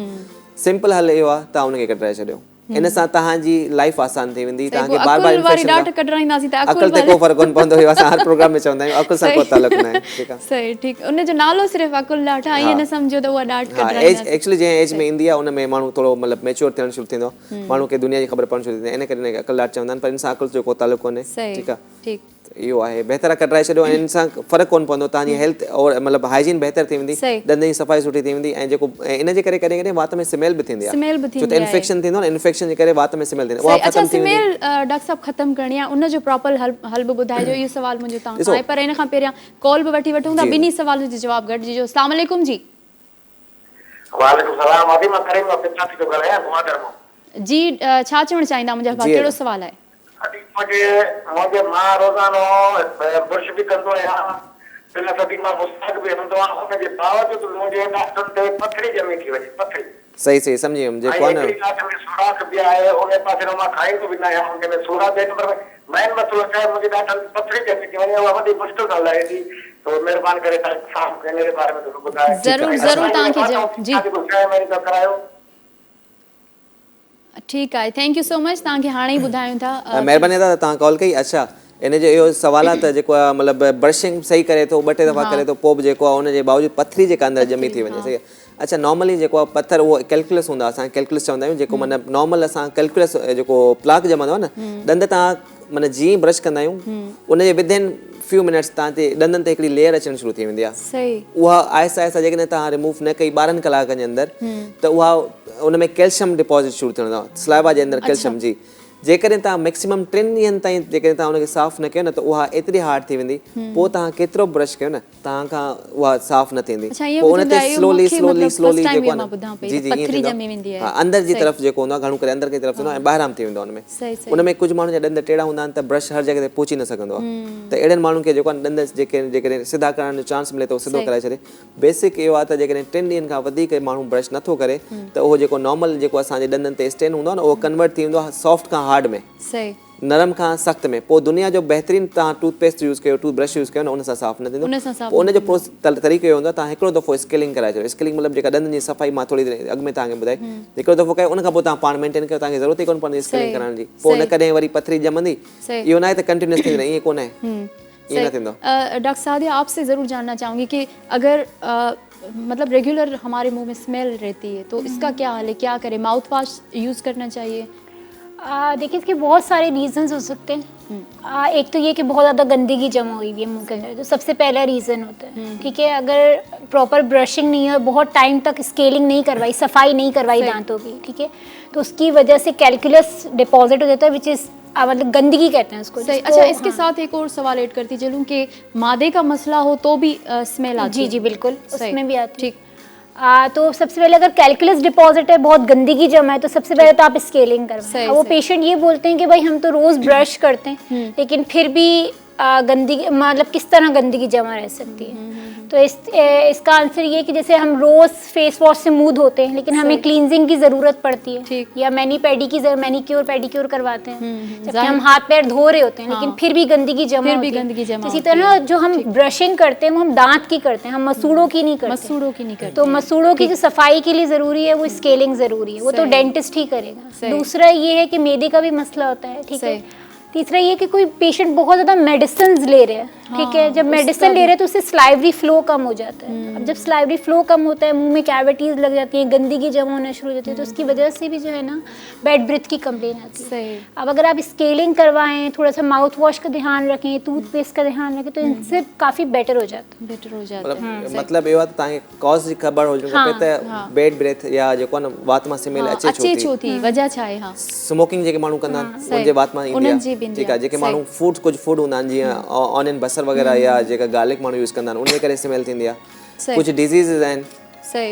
सिंपल हल इहो आहे, तव्हां उनखे कढाए छॾियो, इन सां तव्हांजी लाइफ आसान थी वेंदी, तव्हांखे बार बार वारी ॾाढ इन्फेक्शन कढाईंदासीं त अकल ते को फ़र्क़ु कोन पवंदो, असां हर प्रोग्राम में चवंदा आहियूं अकल सां को तालुक न आहे, ठीकु आहे। सही, ठीकु, उनजो नालो सिर्फ़ु अकुल ॾाठ आहे, ईअं न सम्झो त उहा ॾाढ हाँ, एज एक्चुअली जंहिं एज में ईंदी आहे उन में माण्हू थोरो मतिलबु मैच्योर थियणु शुरू थींदो आहे, माण्हू खे दुनिया जी ख़बर पवणु शुरू थींदी आहे, इन करे हिनखे अकल ॾाठ चवंदा आहिनि, पर इन सां अकल जो को तालुक कोन्हे, ठीकु आहे। ठीकु, इहो आहे, बहितर आहे कढाए छॾियो ऐं इन सां फ़र्क़ु कोन पवंदो, तव्हांजी हेल्थ और मतिलबु हाइजीन बहितर थी वेंदी, ॾंदनि जी सफ़ाई सुठी थी वेंदी, ऐं जेको इन जे करे कॾहिं कॾहिं वात में स्मेल बि थींदी आहे, छो त इन्फेक्शन थींदो आहे न, इन्फेक्शन जे करे वात में स्मेल थींदी आहे, उहा अच्छा ख़तमु थी वेंदी। स्मेल डॉक्टर साहब ख़तमु करणी आहे, उनजो प्रॉपर हल बि ॿुधाइजो, इहो सवाल मुंहिंजो तव्हां खां आहे, पर इन खां पहिरियां कॉल बि वठी वठूं था, ॿिन्ही सवालनि जो जवाबु गॾिजिजो। अस्सलाम वालेकुम जी। वालेकुम सलाम, अभी मां करीम मां पिता थी ॻाल्हायां घुमादर मां। जी, छा चवणु चाहींदा मुंहिंजा भाउ, कहिड़ो सवाल आहे? मुंहिंजे मां रोज़ानो बुर्श बि कंदो आहियां, पिन सदी मां मुस्ताक बि हूंदो आहे, हुनजे बावजूदि मुंहिंजे ॾाढनि ते पथरी ॼमी थी वञे, पथरी। सही सही सम्झी वियुमि, जेको आहे न ॾाढ में सुराख बि आहे, उन पासे मां खाईंदो बि न आहियां, हुन में सूरत आहे, पर मेन मसइलो छा आहे, मुंहिंजे ॾाढनि पथरी ॼमी थी वञे, उहा वॾी मुश्किल ॻाल्हि आहे एॾी, तो महिरबानी करे साफ़ इन जे बारे में थोरो ॿुधायो। ज़रूरु ज़रूरु तव्हांखे जी करायो। ठीकु आहे, थैंक यू सो मच, तव्हांखे हाणे ई ॿुधायूं था। महिरबानी दादा, तव्हां कॉल कई। अच्छा, इन जो इहो सवाल आहे त जेको आहे मतिलबु ब्रशिंग सही करे थो, 2-3 दफ़ा करे थो, पोइ बि जेको आहे उनजे बावजूदि पथरी जेका अंदरि ॼमी थी वञे, सही आहे। अच्छा, नॉर्मली जेको आहे पथर उहो कैलकुलस हूंदा, असां कैलकुलस चवंदा आहियूं, जेको माना नॉर्मल असां कैलकुलस जेको प्लाक ॼमंदो आहे न, ॾंद तव्हां माना जीअं ब्रश कंदा आहियूं उनजे विदिन फ्यू मिनट्स तव्हांजे ॾंदनि ते हिकिड़ी लेयर अचणु शुरू थी वेंदी आहे सही उहा आहिस्ता आहिस्ता जेकॾहिं तव्हां रिमूव न कई 12 कलाकनि जे अंदरि त उहा उन में कैल्शियम डिपॉज़िट शुरू थियणो आहे स्लाइवा जे अंदरि कैल्शियम जी जेकॾहिं तव्हां मैक्सिमम 3 ॾींहंनि ताईं जेकॾहिं तव्हां उनखे साफ़ु न कयो न त उहा एतिरी हार्ड थी वेंदी पोइ तव्हां केतिरो ब्रश कयो न तव्हां खां उहा साफ़ु न थींदी अच्छा, ईअं पोइ उन ॿुधंदा ते आहियो, स्लोली मूंखे स्लोली मतिलबु स्लोली first time जेको इहो आहे मां न ॿुधां पई, जी त जी ईअं पथरी थींदो ॼमी वेंदी आहे। हा अंदरि जी सही। तरफ़ जेको हूंदो आहे घणो करे अंदरि की तरफ़ थींदो आहे ऐं ॿाहिरां थी वेंदो आहे उनमें सही सही उनमें कुझु माण्हुनि जा ॾंद टेड़ा हूंदा आहिनि त ब्रश हर जॻह ते पहुची न सघंदो आहे त अहिड़नि माण्हुनि खे जेको आहे ॾंद जेकॾहिं सिधा करण जो चांस मिले थो सिधो सही। कराए छॾे बेसिक इहो आहे त जेकॾहिं 3 ॾींहंनि खां वधीक माण्हू ब्रश नथो करे त उहो जेको नॉर्मल जेको असांजे ॾंदनि ते स्टेन हूंदो आहे न उहो कन्वर्ट थी वेंदो आहे सॉफ्ट खां हार्ड में सही नरम खां सख़्त में पोइ दुनिया जो बहितरीनु तव्हां टूथपेस्ट यूज़ कयो टूथब्रश यूज़ कयो न उन सां साफ़ु न थींदो उन सां साफ़ु पोइ न उनजो तरीक़ो इहो हूंदो आहे तव्हां हिकिड़ो दफ़ो स्केलिंग कराए छॾियो स्केलिंग मतिलबु जेका ॾंदनि जी सफ़ाई मां थोरी देरि अॻु में तव्हांखे ॿुधाई हिकिड़ो दफ़ो कयो उन खां पोइ तव्हां पाण मेंटेन कयो तव्हांखे ज़रूरत ई कोन पवंदी स्केलिंग करण जी पोइ न कॾहिं वरी पथरी ॼमंदी सही। इहो न आहे त कंटिन्यूस थींदी रहे ईअं कोन आहे ईअं न थींदो डॉक्टर सादिया आपसे ज़रूर जानना चाहूँगी कि अगर मतलब रेगुलर हमारे मुंह में स्मेल रहती है तो इसका क्या हाल है, क्या करें, माउथ वॉश यूज़ करना चाहिए? देखिए इसके बहुत सारे रीजंस हो सकते हैं। एक तो ये कि बहुत ज़्यादा गंदगी जमा हुई हुई है मुंह के अंदर, तो सबसे पहला रीज़न होता है। ठीक है, अगर प्रॉपर ब्रशिंग नहीं है, बहुत टाइम तक स्केलिंग नहीं करवाई, सफाई नहीं करवाई दांतों की, ठीक है, तो उसकी वजह से कैलकुलस डिपॉजिट हो जाता है, विच इज़ मतलब गंदगी कहते हैं उसको। सही। अच्छा, इसके साथ एक और सवाल ऐड करती चलूँ कि मादे का मसला हो तो भी स्मेल आती है? जी जी बिल्कुल, उसमें भी आती है। ठीक। तो सबसे पहले अगर कैलकुलस डिपॉजिट है, बहुत गंदगी जमा है, तो सबसे पहले तो आप स्केलिंग करवाएं। वो पेशेंट ये बोलते हैं कि भाई हम तो रोज ब्रश करते हैं लेकिन फिर भी गंदगी मतलब किस तरह गंदगी जमा रह सकती है। तो इसका आंसर ये है कि जैसे हम रोज फेस वॉश से मुंह धोते हैं लेकिन हमें क्लींजिंग की ज़रूरत पड़ती है, या मैनीक्योर पेडिक्योर करवाते हैं जबकि हम हाथ पैर धो रहे होते हैं लेकिन फिर भी गंदगी जमा होती है। इसी तरह जो हम ब्रशिंग करते हैं वो हम दांत की करते हैं, हम मसूड़ों की नहीं करते। तो मसूड़ों की जो सफाई के लिए ज़रूरी है वो स्केलिंग ज़रूरी है, वो तो डेंटिस्ट ही करेगा। दूसरा ये है कि मैदे का भी मसला होता है, ठीक है। तीसरा ये कि कोई पेशेंट बहुत ज़्यादा मेडिसिन ले रहे हैं, ठीक है, जब मेडिसिन ले रहे हैं तो उससे स्लाइवरी फ्लो कम हो जाता है। अब जब स्लाइवरी फ्लो कम होता है, मुंह में कैविटीज लग जाती हैं, गंदगी जमा होना शुरू हो जाती है, तो उसकी वजह से भी जो है ना बैड ब्रेथ की कंप्लेन आती है। अब अगर आप स्केलिंग करवाएं, थोड़ा सा माउथ वॉश का ध्यान रखें, टूथपेस्ट का ध्यान रखें, तो इनसे काफ़ी बेटर हो जाता है। मतलब इहो आहे त तव्हांखे कॉज जी ख़बर हुजणु खपे त बैड ब्रेथ या जेको आहे न वात मां स्मेल अचे छो थी, वजह छा आहे? हाँ, स्मोकिंग जेके माण्हू कंदा आहिनि उनजे वात मां ईंदी आहे, ठीकु आहे। जेके माण्हू कुझु फूड हूंदा आहिनि जीअं ऑनियन बसर वग़ैरह या जेका गार्लिक माण्हू यूज़ कंदा आहिनि उनजे करे स्मेल थींदी आहे। कुझु डिज़ीज़िस आहिनि,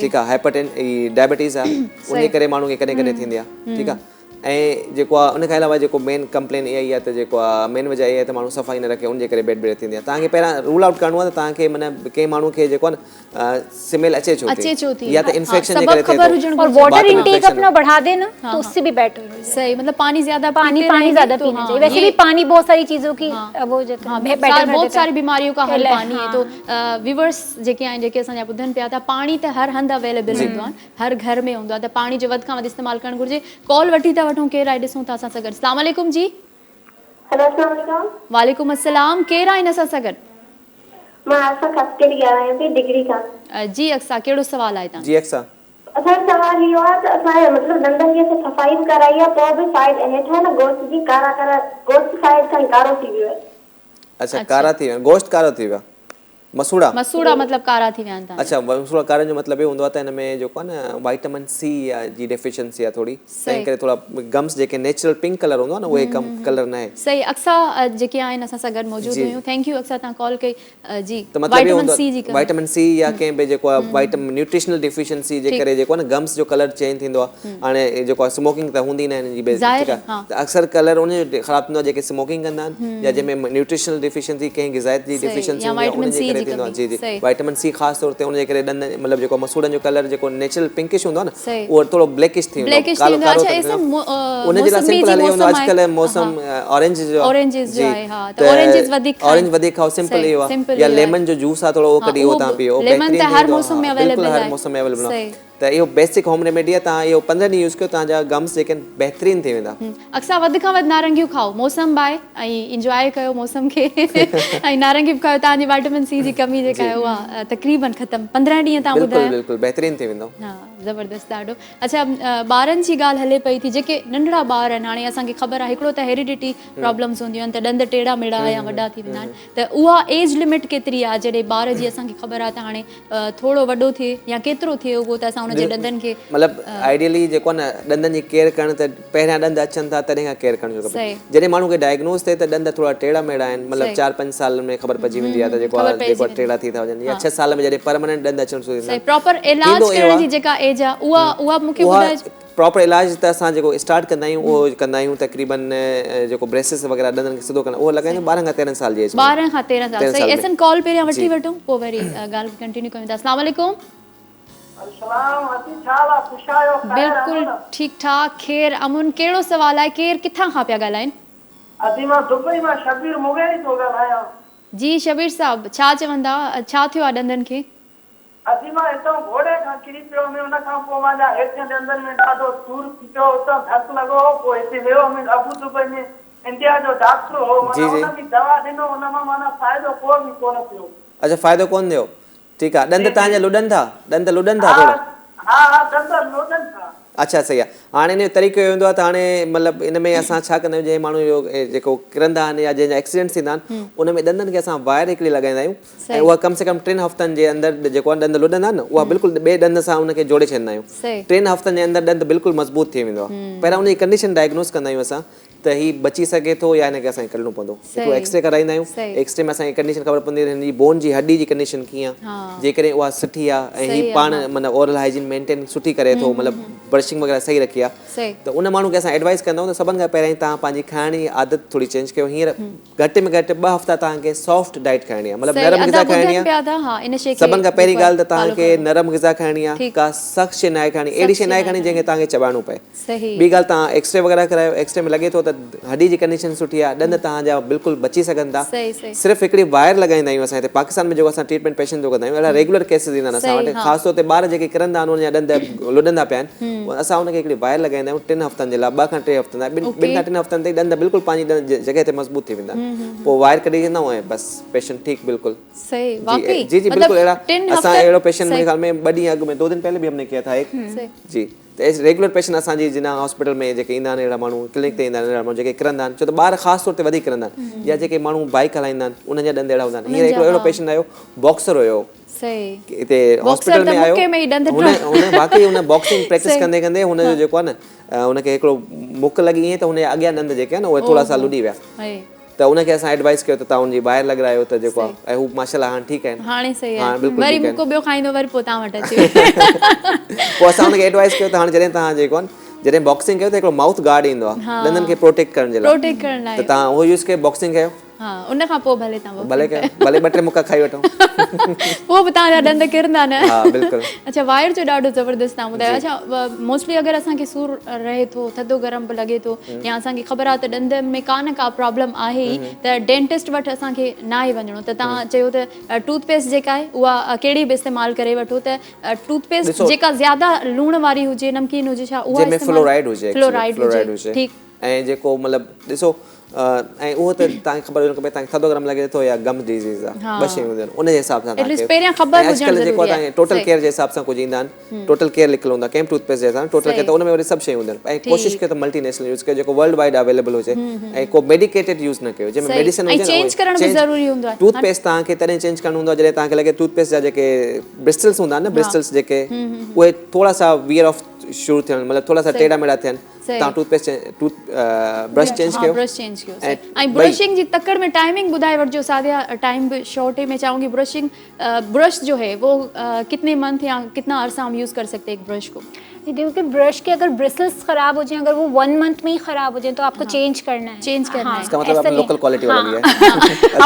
ठीकु आहे, डायबिटीज़ आहे, उनजे करे माण्हू खे कॾहिं कॾहिं थींदी आहे, ठीकु आहे। ऐं जेको आहे उनखां अलावा जेको मेन कंप्लेन इहा ई आहे त जेको आहे मेन वजह इहा आहे त माण्हू सफ़ाई न रखे, उनजे करे बैड ब्रेथ थींदी आहे। तव्हांखे पहिरां रूल आउट करिणो आहे त तव्हांखे माना कंहिं माण्हू खे जेको आहे न स्मेल अचे छो थी, या त इन्फेक्शन जे करे थिए थो, और वाटर इनटेक अपना बढ़ा देना तो उससे भी बेटर हो जाए। सही, मतलब पानी ज़्यादा पानी ज़्यादा पीना चाहिए। वैसे भी पानी बहुत सारी चीज़ों की वो बहुत सारी बीमारियों का हल पानी है। तो व्यूअर्स जेके आहिनि जेके असांजा ॿुधनि पिया था, पाणी त हर हंधि अवेलेबल हूंदो आहे, हर घर में हूंदो आहे, त पाणी जो वधि खां वधि इस्तेमालु करणु घुरिजे। कॉल वठी था वठूं, केरु आहे ॾिसूं था असां सां गॾु। अस्सलाम वालेकुम जी। हेलो अस्सलाम वालेकुम। वालेकुम अस्सलाम, केरु आहिनि असां सां गॾु? मां अक्सा खस्केड़ी ॻाल्हायां थी डिग्री खां। जी अक्सा, कहिड़ो सवाल आहे तव्हां? जी अक्सा, असांजो सवाल इहो आहे त असांजे मतिलबु दंदनि जी असां सफ़ाई बि कराई आहे, पोइ बि साइड हेठां न गोश्त जी कारा गोश्त साइड खां कारो थी वियो आहे। अच्छा कारा थी विया, गोश्त कारो थी वियो, मसूड़ा मतलब कारा थी विया आहिनि तव्हां? अच्छा, मसूड़ा कारनि जो मतिलबु इहो हूंदो आहे त हिन में जेको आहे न वाइटामिन सी जी डेफिशिएंसी आहे थोरी, तंहिं करे थोरा गम्स जेके नेचुरल पिंक कलर हूंदो आहे न उहे कम कलर न आहे। सही, अक्सा जेके आहिनि असां सां गॾु मौजूदु हुयूं, थैंक यू अक्सा तव्हां कॉल कई। जी, त मतिलबु वाइटामिन सी या कंहिं बि जेको आहे वाइटामिन न्यूट्रिशनल डिफिशिएंसी जे करे जेको आहे न गम्स जो कलर चेंज थींदो आहे। हाणे जेको आहे स्मोकिंग त हूंदी न हिन जी बेस, ठीकु आहे, त अक्सर कलर उन जो ख़राबु थींदो आहे जेके स्मोकिंग कंदा आहिनि या जंहिंमें न्यूट्रिशनल डिफिशिएंसी कंहिं ग़िज़ायत जी डिफिशिएंसी हूंदी आहे उन जे करे थींदो आहे। जी जी, वाइटामिन सी ख़ासि तौर ते उनजे करे ॾंद मतिलबु जेको मसूड़नि जो कलर जेको नेचुरल पिंकिश हूंदो आहे न उहो थोरो ब्लैकिश थी वेंदो आहे। उनजे लाइ सिंपल हली वेंदो आहे अॼुकल्ह मौसम ऑरेंज जो ऑरेंज वधीक खाओ, सिंपल इहो आहे, या लेमन जो जूस आहे थोरो उहो कढी उहो तव्हां पियो, बिल्कुलु हर मौसम में अवेलेबल आहे। त इहो बेसिक होम रेमेडी आहे, तव्हां इहो 15 ॾींहं यूज़ कयो, तव्हांजा गम्स जेके आहिनि बहितरीनु थी वेंदा। अक्सर वधि खां वधि नारंगियूं खाओ, मौसम आहे ऐं इंजॉय कयो मौसम खे, ऐं नारंगी बि खाओ, तव्हांजी वाइटामिन सी जी जी कमी जेका आहे उहा तक़रीबन ख़तमु 15 ॾींहं तव्हां बिल्कुलु ॿुधायो बिल्कुलु बहितरीनु थी वेंदो। हा ज़बरदस्त ॾाढो। अच्छा ॿारनि जी ॻाल्हि हले पई थी, जेके नंढड़ा ॿार आहिनि, हाणे असांखे ख़बर आहे हिकिड़ो त हेरिडिटी प्रॉब्लम्स हूंदियूं आहिनि, त ॾंद टेड़ा मेड़ा या वॾा थी वेंदा आहिनि, त उहा एज लिमिट केतिरी आहे जॾहिं ॿार जी असांखे ख़बर आहे त हाणे थोरो वॾो थिए या केतिरो थिए उहो त असां हुनजे ॾंदनि खे मतिलबु आइडियली जेको न ॾंदनि जी केयर करणु त पहिरियां ॾंद अचनि था तॾहिं खां केयर करणु खपे। सही। जॾहिं माण्हू खे डायग्नोस थिए त ॾंद थोरा टेड़ा मेड़ा आहिनि, मतिलबु 4-5 साल में ख़बर पइजी वेंदी आहे त जेको आहे टेड़ा थी था वञनि, या 6 साल में जॾहिं परमानेंट ॾंद अचणु शुरू थींदा सही प्रॉपर इलाज करण जी जेका एज आहे उहा मूंखे ॿुधाए। प्रॉपर इलाज त असां जेको स्टार्ट कंदा आहियूं उहो कंदा आहियूं तक़रीबन जेको ब्रेसिस वग़ैरह ॾंदनि खे सिधो करणु उहो लॻाईंदा 12 खां 13 साल जी एज में। 12 खां 13 साल सही। एसन कॉल पहिरियां वठी वठूं पोइ वरी ॻाल्हि कंटिन्यू कयूं था। अस्सलाम वालेकुम। बिल्कुलु ठीकु ठाक ख़ैर अमुन। कहिड़ो सवाल आहे, केरु किथां खां पिया ॻाल्हाइनि? दुबई मां शबीर मुगेरी थो ॻाल्हायां। जी शबीर साहब छा चवंदा, छा थियो आहे ॾंदनि खे? मां हितां घोड़े खां किरी पियो में उन खां पोइ मुंहिंजा हेठि ॾंदनि में ॾाढो सूर थी पियो, उतां धक लॻो, पोइ हिते वियो में अबू दुबई में इंडिया जो डॉक्टर हो, उन बि दवा ॾिनो, उन मां माना फ़ाइदो को बि कोन पियो। अच्छा फ़ाइदो कोन थियो, ठीकु आहे। ॾंद तव्हांजा लुॾनि था, ॾंद लुॾनि था थोरा? हा ॾंद लुॾनि था। अच्छा सही आहे। हाणे इन जो तरीक़ो इहो हूंदो आहे त हाणे मतिलबु इन में असां छा कंदा आहियूं, जंहिं माण्हू जो जेको किरंदा आहिनि या जंहिंजा एक्सीडेंट थींदा आहिनि उन में ॾंदनि खे असां वायर हिकिड़ी लॻाईंदा आहियूं ऐं उहा कम से कम 3 हफ़्तनि जे अंदरि जेको आहे ॾंद लुॾंदा न उहा बिल्कुलु ॿिए ॾंद सां उनखे जोड़े छॾींदा आहियूं। 3 हफ़्तनि जे अंदरि ॾंद बिल्कुलु मज़बूत थी वेंदो आहे। पहिरियां उनजी कंडीशन डायग्नोस कंदा आहियूं असां त ही बची सघे थो या हिनखे असांखे कढणो पवंदो। हिकिड़ो एक्सरे कराईंदा आहियूं, एक्सरे में असांखे कंडीशन ख़बर पवंदी आहे हिनजी बोन जी हड्डी जी कंडीशन कीअं आहे, जेकॾहिं उहा सुठी आहे ऐं हीअ पाण माना ओरल हाइजीन मेंटेन सुठी करे थो, मतिलबु ब्रशिंग वग़ैरह सही रखी आहे, त उन माण्हू खे असां एडवाइस कंदा आहियूं त सभिनि खां पहिरियों तव्हां पंहिंजी खाइण जी आदत थोरी चेंज कयो। हींअर घटि में घटि 2 हफ़्ता तव्हांखे सॉफ्ट डाइट खाइणी आहे, मतिलबु नरम ग़िज़ा खाइणी आहे। सभिनि खां पहिरीं ॻाल्हि त तव्हांखे नरम ग़िज़ा खाइणी आहे, का सख़्तु शइ न आहे खाइणी, अहिड़ी शइ न आहे खाइणी जंहिंखे तव्हांखे चबाइणो पए। ॿी ॻाल्हि तव्हां एक्सरे वग़ैरह करायो, एक्सरे में लॻे थो त हड्डी जी कंडीशन सुठी आहे, ॾंद तव्हांजा बिल्कुलु बची सघनि था। सिर्फ़ु हिकिड़ी वायर लॻाईंदा आहियूं असां हिते पाकिस्तान में, जेको असां ट्रीटमेंट पेशेंट जो कंदा आहियूं, अहिड़ा रेगुलर केसिस ईंदा आहिनि असां वटि, ख़ासि तौर ते ॿार जेके किरंदा आहिनि उनजा ॾंद लुॾंदा पिया आहिनि, असां उनखे हिकिड़ी वायर लॻाईंदा आहियूं 3 हफ़्तनि जे लाइ, 2 खां 3 हफ़्तनि लाइ। 2 खां 3 हफ़्तनि ताईं ॾंद बिल्कुलु पंहिंजी जॻह ते मज़बूत थी वेंदा, पोइ वायर कढी वेंदा ऐं बसि पेशेंट ठीकु बिल्कुलु। जी जी बिल्कुलु अहिड़ा असां अहिड़ो पेशेंट मुंहिंजे ख़्याल में 2 ॾींहं अॻु में 2 दिन पहले भी हमने किया था एक जी। त रेगुलर पेशेंट असांजी जिना हॉस्पिटल में जेके ईंदा आहिनि, अहिड़ा माण्हू क्लिनिक ते ईंदा आहिनि, अहिड़ा माण्हू जेके किरंदा आहिनि, छो त ॿार ख़ासि तौर ते वधीक किरंदा आहिनि, या जेके माण्हू बाइक हलाईंदा आहिनि उन्हनि जा ॾंद अहिड़ा हूंदा आहिनि। हींअर हिकिड़ो अहिड़ो पेशेंट आयो, बॉक्सर हुयो, हिते हॉस्पिटल में आयो, हुन बाक़ी हुन बॉक्सिंग प्रैक्टिस कंदे कंदे हुनजो जेको आहे न हुनखे हिकिड़ो मुक लॻी ईअं त हुनजे अॻियां ॾंद जेके आहिनि उहे थोरा सा लुॾी विया, त उनखे असां एडवाइस कयो त तव्हां हुनजी ॿाहिरि लॻायो त जेको आहे, ऐं हू माशाल्लाह हाणे ठीकु आहिनि, हाणे सही आहे, बिल्कुलु वरी मुको ॿियो खाईंदो वरी पोइ तव्हां वटि अची पोइ असां हुनखे एडवाइस कयो त हाणे जॾहिं तव्हां जेको आहे जॾहिं बॉक्सिंग कयो त हिकिड़ो माउथ गार्ड ईंदो आहे ॾंदनि खे प्रोटेक्ट करण जे लाइ, त तव्हां उहो यूज़ कयो, बॉक्सिंग कयो, उन खां पोइ भले तव्हां भले कयो, भले 2-3 मुका खाई वठो, पोइ बि तव्हांजा ॾंद किरंदा न। हा बिल्कुलु। अच्छा वायर जो ॾाढो ज़बरदस्त तव्हां ॿुधायो। अच्छा मोस्टली अगरि असांखे सूर रहे थो, थधो गरम बि लॻे थो, या असांखे ख़बर आहे त ॾंद में का प्रॉब्लम आहे ई, त डेंटिस्ट वटि असांखे न आहे वञिणो, त तव्हां चयो त टूथपेस्ट जेका आहे उहा कहिड़ी बि इस्तेमालु करे वठो, त टूथपेस्ट जेका ज़्यादा लूण वारी हुजे, नमकीन हुजे, छा उहा जंहिंमें फ्लोराइड हुजे, फ्लोराइड ठीकु, ऐं जेको मतिलबु ॾिसो ऐं उहो त तव्हांखे ख़बर हुजणु खपे तव्हांखे थधो गरम लॻे थो या गम डिज़ीज़ आहे, 2 शयूं हूंदियूं आहिनि, उनजे हिसाब सां अॼुकल्ह जेको आहे तव्हांखे टोटल केयर जे हिसाब सां कुझु ईंदा आहिनि, टोटल केयर लिखियलु हूंदो आहे कंहिं टूथपेस्ट जे हिसाब सां टोटल केयर, त उनमें वरी सभु शयूं हूंदियूं आहिनि, ऐं कोशिशि कयो त मल्टीनेशनल यूज़ कयो जेको वर्ल्ड वाइड अवेलेबल हुजे, ऐं को मेडिकेटेड यूज़ न कयो जंहिंमें मेडिसिन हुजे। टूथपेस्ट तव्हांखे तॾहिं चेंज करणो हूंदो आहे जॾहिं तव्हांखे लॻे टूथपेस्ट जा जेके ब्रिस्टल्स हूंदा आहिनि न, ब्रिस्टल्स जेके उहे थोरा सा वियर ऑफ शुरू थियनि, मतिलबु थोरा सा टेढ़ा मेढ़ा थियनि, तव्हां ब्रश चेंज कयो। ऐं ब्रशिंग जी तकड़ में टाइमिंग ॿुधाए वठिजो सादिया, टाइम भी शॉर्ट है, मैं चाहूँगी ब्रश जो है वो कितने मंथ या कितना अरसा हम यूज़ कर सकते हैं एक ब्रश को? क्योंकि ब्रश के अगर ब्रिसल्स खराब हो जाए, अगर वो 1 मंथ में ही खराब हो जाए तो आपको चेंज करना है, इसका मतलब आपने लोकल क्वालिटी वाला लिया है।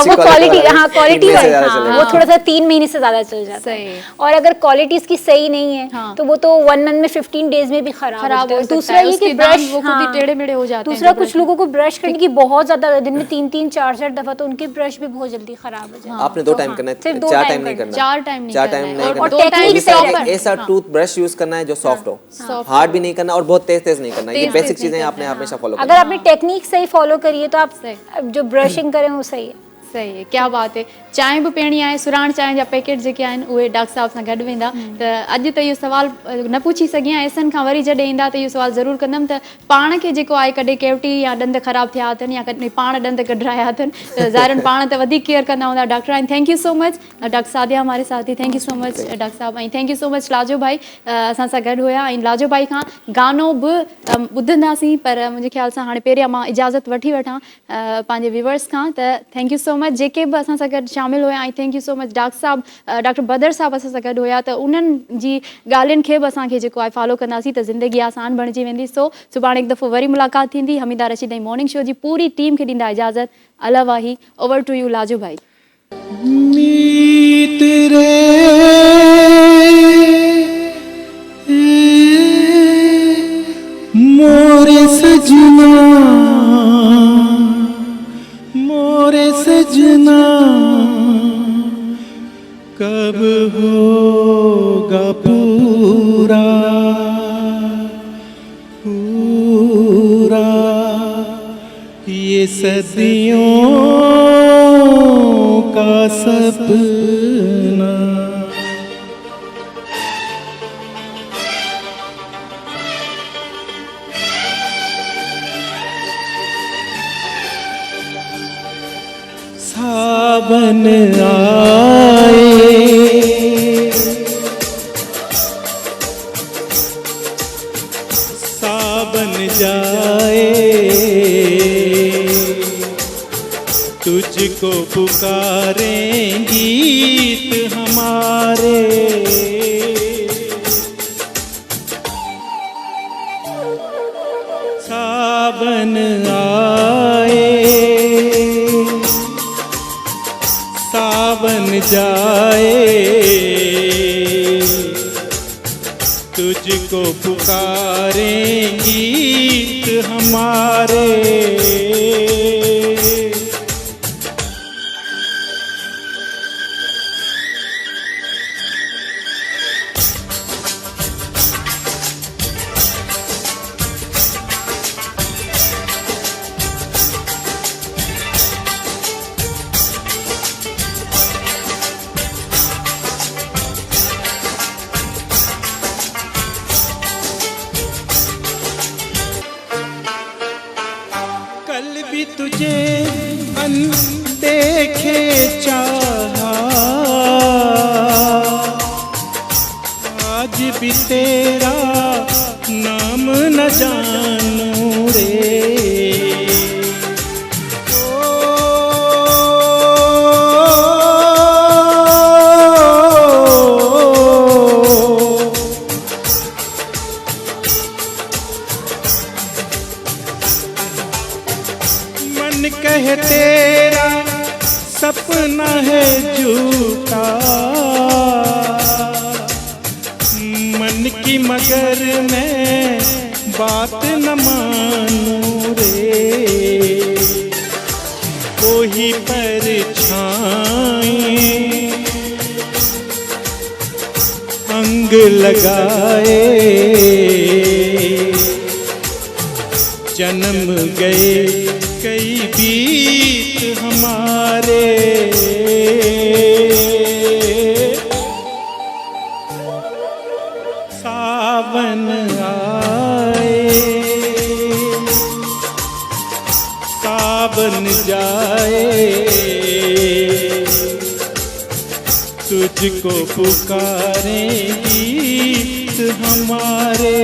वो क्वालिटी वो थोड़ा सा 3 महीने से ज्यादा चल जाता है, और अगर क्वालिटी इसकी सही नहीं है तो वो तो 1 मंथ में 15 डेज में भी खराब हो जाता है। दूसरा ये कि ब्रश टेढ़े मेढ़े हो जाते हैं, दूसरा कुछ लोगों को ब्रश करने की बहुत ज्यादा, दिन में 3-3 4-4 दफा, तो उनके ब्रश भी बहुत जल्दी खराब हो जाते हैं। आपने 2 टाइम करना है, 4 टाइम नहीं करना, 4 टाइम नहीं करना, ऐसा टूथ ब्रश यूज करना है जो सॉफ्ट हो, हार्ड भी नहीं करना और बहुत तेज नहीं करना, ये बेसिक चीजें आपने हमेशा फॉलो करना। अगर आपने टेक्निक सही फॉलो करी है तो आप जो ब्रशिंग करें वो सही है। सही है, क्या बात है। चांहि बि पीअणी आहे, सुराण चांहि जा पैकेट जेके आहिनि उहे डॉक्टर साहिब सां गॾु वेंदा। त अॼु त इहो सुवाल न पुछी सघी आहियां, एसन खां वरी जॾहिं ईंदा त इहो सुवाल ज़रूरु कंदमि त पाण खे जेको आहे कॾहिं कैविटी या ॾंद ख़राबु थिया अथनि या कॾहिं पाण ॾंद कढराया अथनि त ज़ाहिरनि पाण त वधीक केयर कंदा हूंदा डॉक्टर। ऐं thank you so much doctor Sadia हमारे साथ ही, thank you so much doctor साहब। ऐं thank you so much Lajo भाई असां सां गॾु हुया। ऐं लाजो भाई खां गानो बि ॿुधंदासीं, पर मुंहिंजे ख़्याल सां हाणे पहिरियां मां इजाज़त वठी वठां पंहिंजे व्यूवर्स खां। त थैंक यू सो मच जेके बि असां सां गॾु शामिलु हुया। ऐं thank you so much doctor साहब डॉक्टर बदर साहब असां सां गॾु हुया। त उन्हनि जी ॻाल्हियुनि खे बि असांखे जेको आहे फॉलो कंदासीं त ज़िंदगी आसान बणिजी वेंदी। सो सुभाणे हिकु दफ़ो वरी मुलाक़ात थींदी। हमीदा रशीद ऐं मॉर्निंग शो जी पूरी टीम खे ॾींदा इजाज़त। अला वाही, ओवर टू यू लाजो भाई। मीत रे मोरे सजना, मोरे सजना, कब होगा पूरा पूरा ये सदियों का सपना। सावन आए सावन जाए, तुझको पुकारें गीत हमारे। सावन आए सावन जाए, तुझको पुकारें गीत हमारे। कल भी तुझे अनदेखे चाहा, आज भी तेरा नाम न जानूं रे। मन कहे तेरा सपना है झूठा, मन की मगर मैं बात न मानूं रे। कोई परछाई अंग लगाए, जन्म गए कई बीत हमारे। सावन आए सावन जाए, तुझको पुकारें गीत हमारे।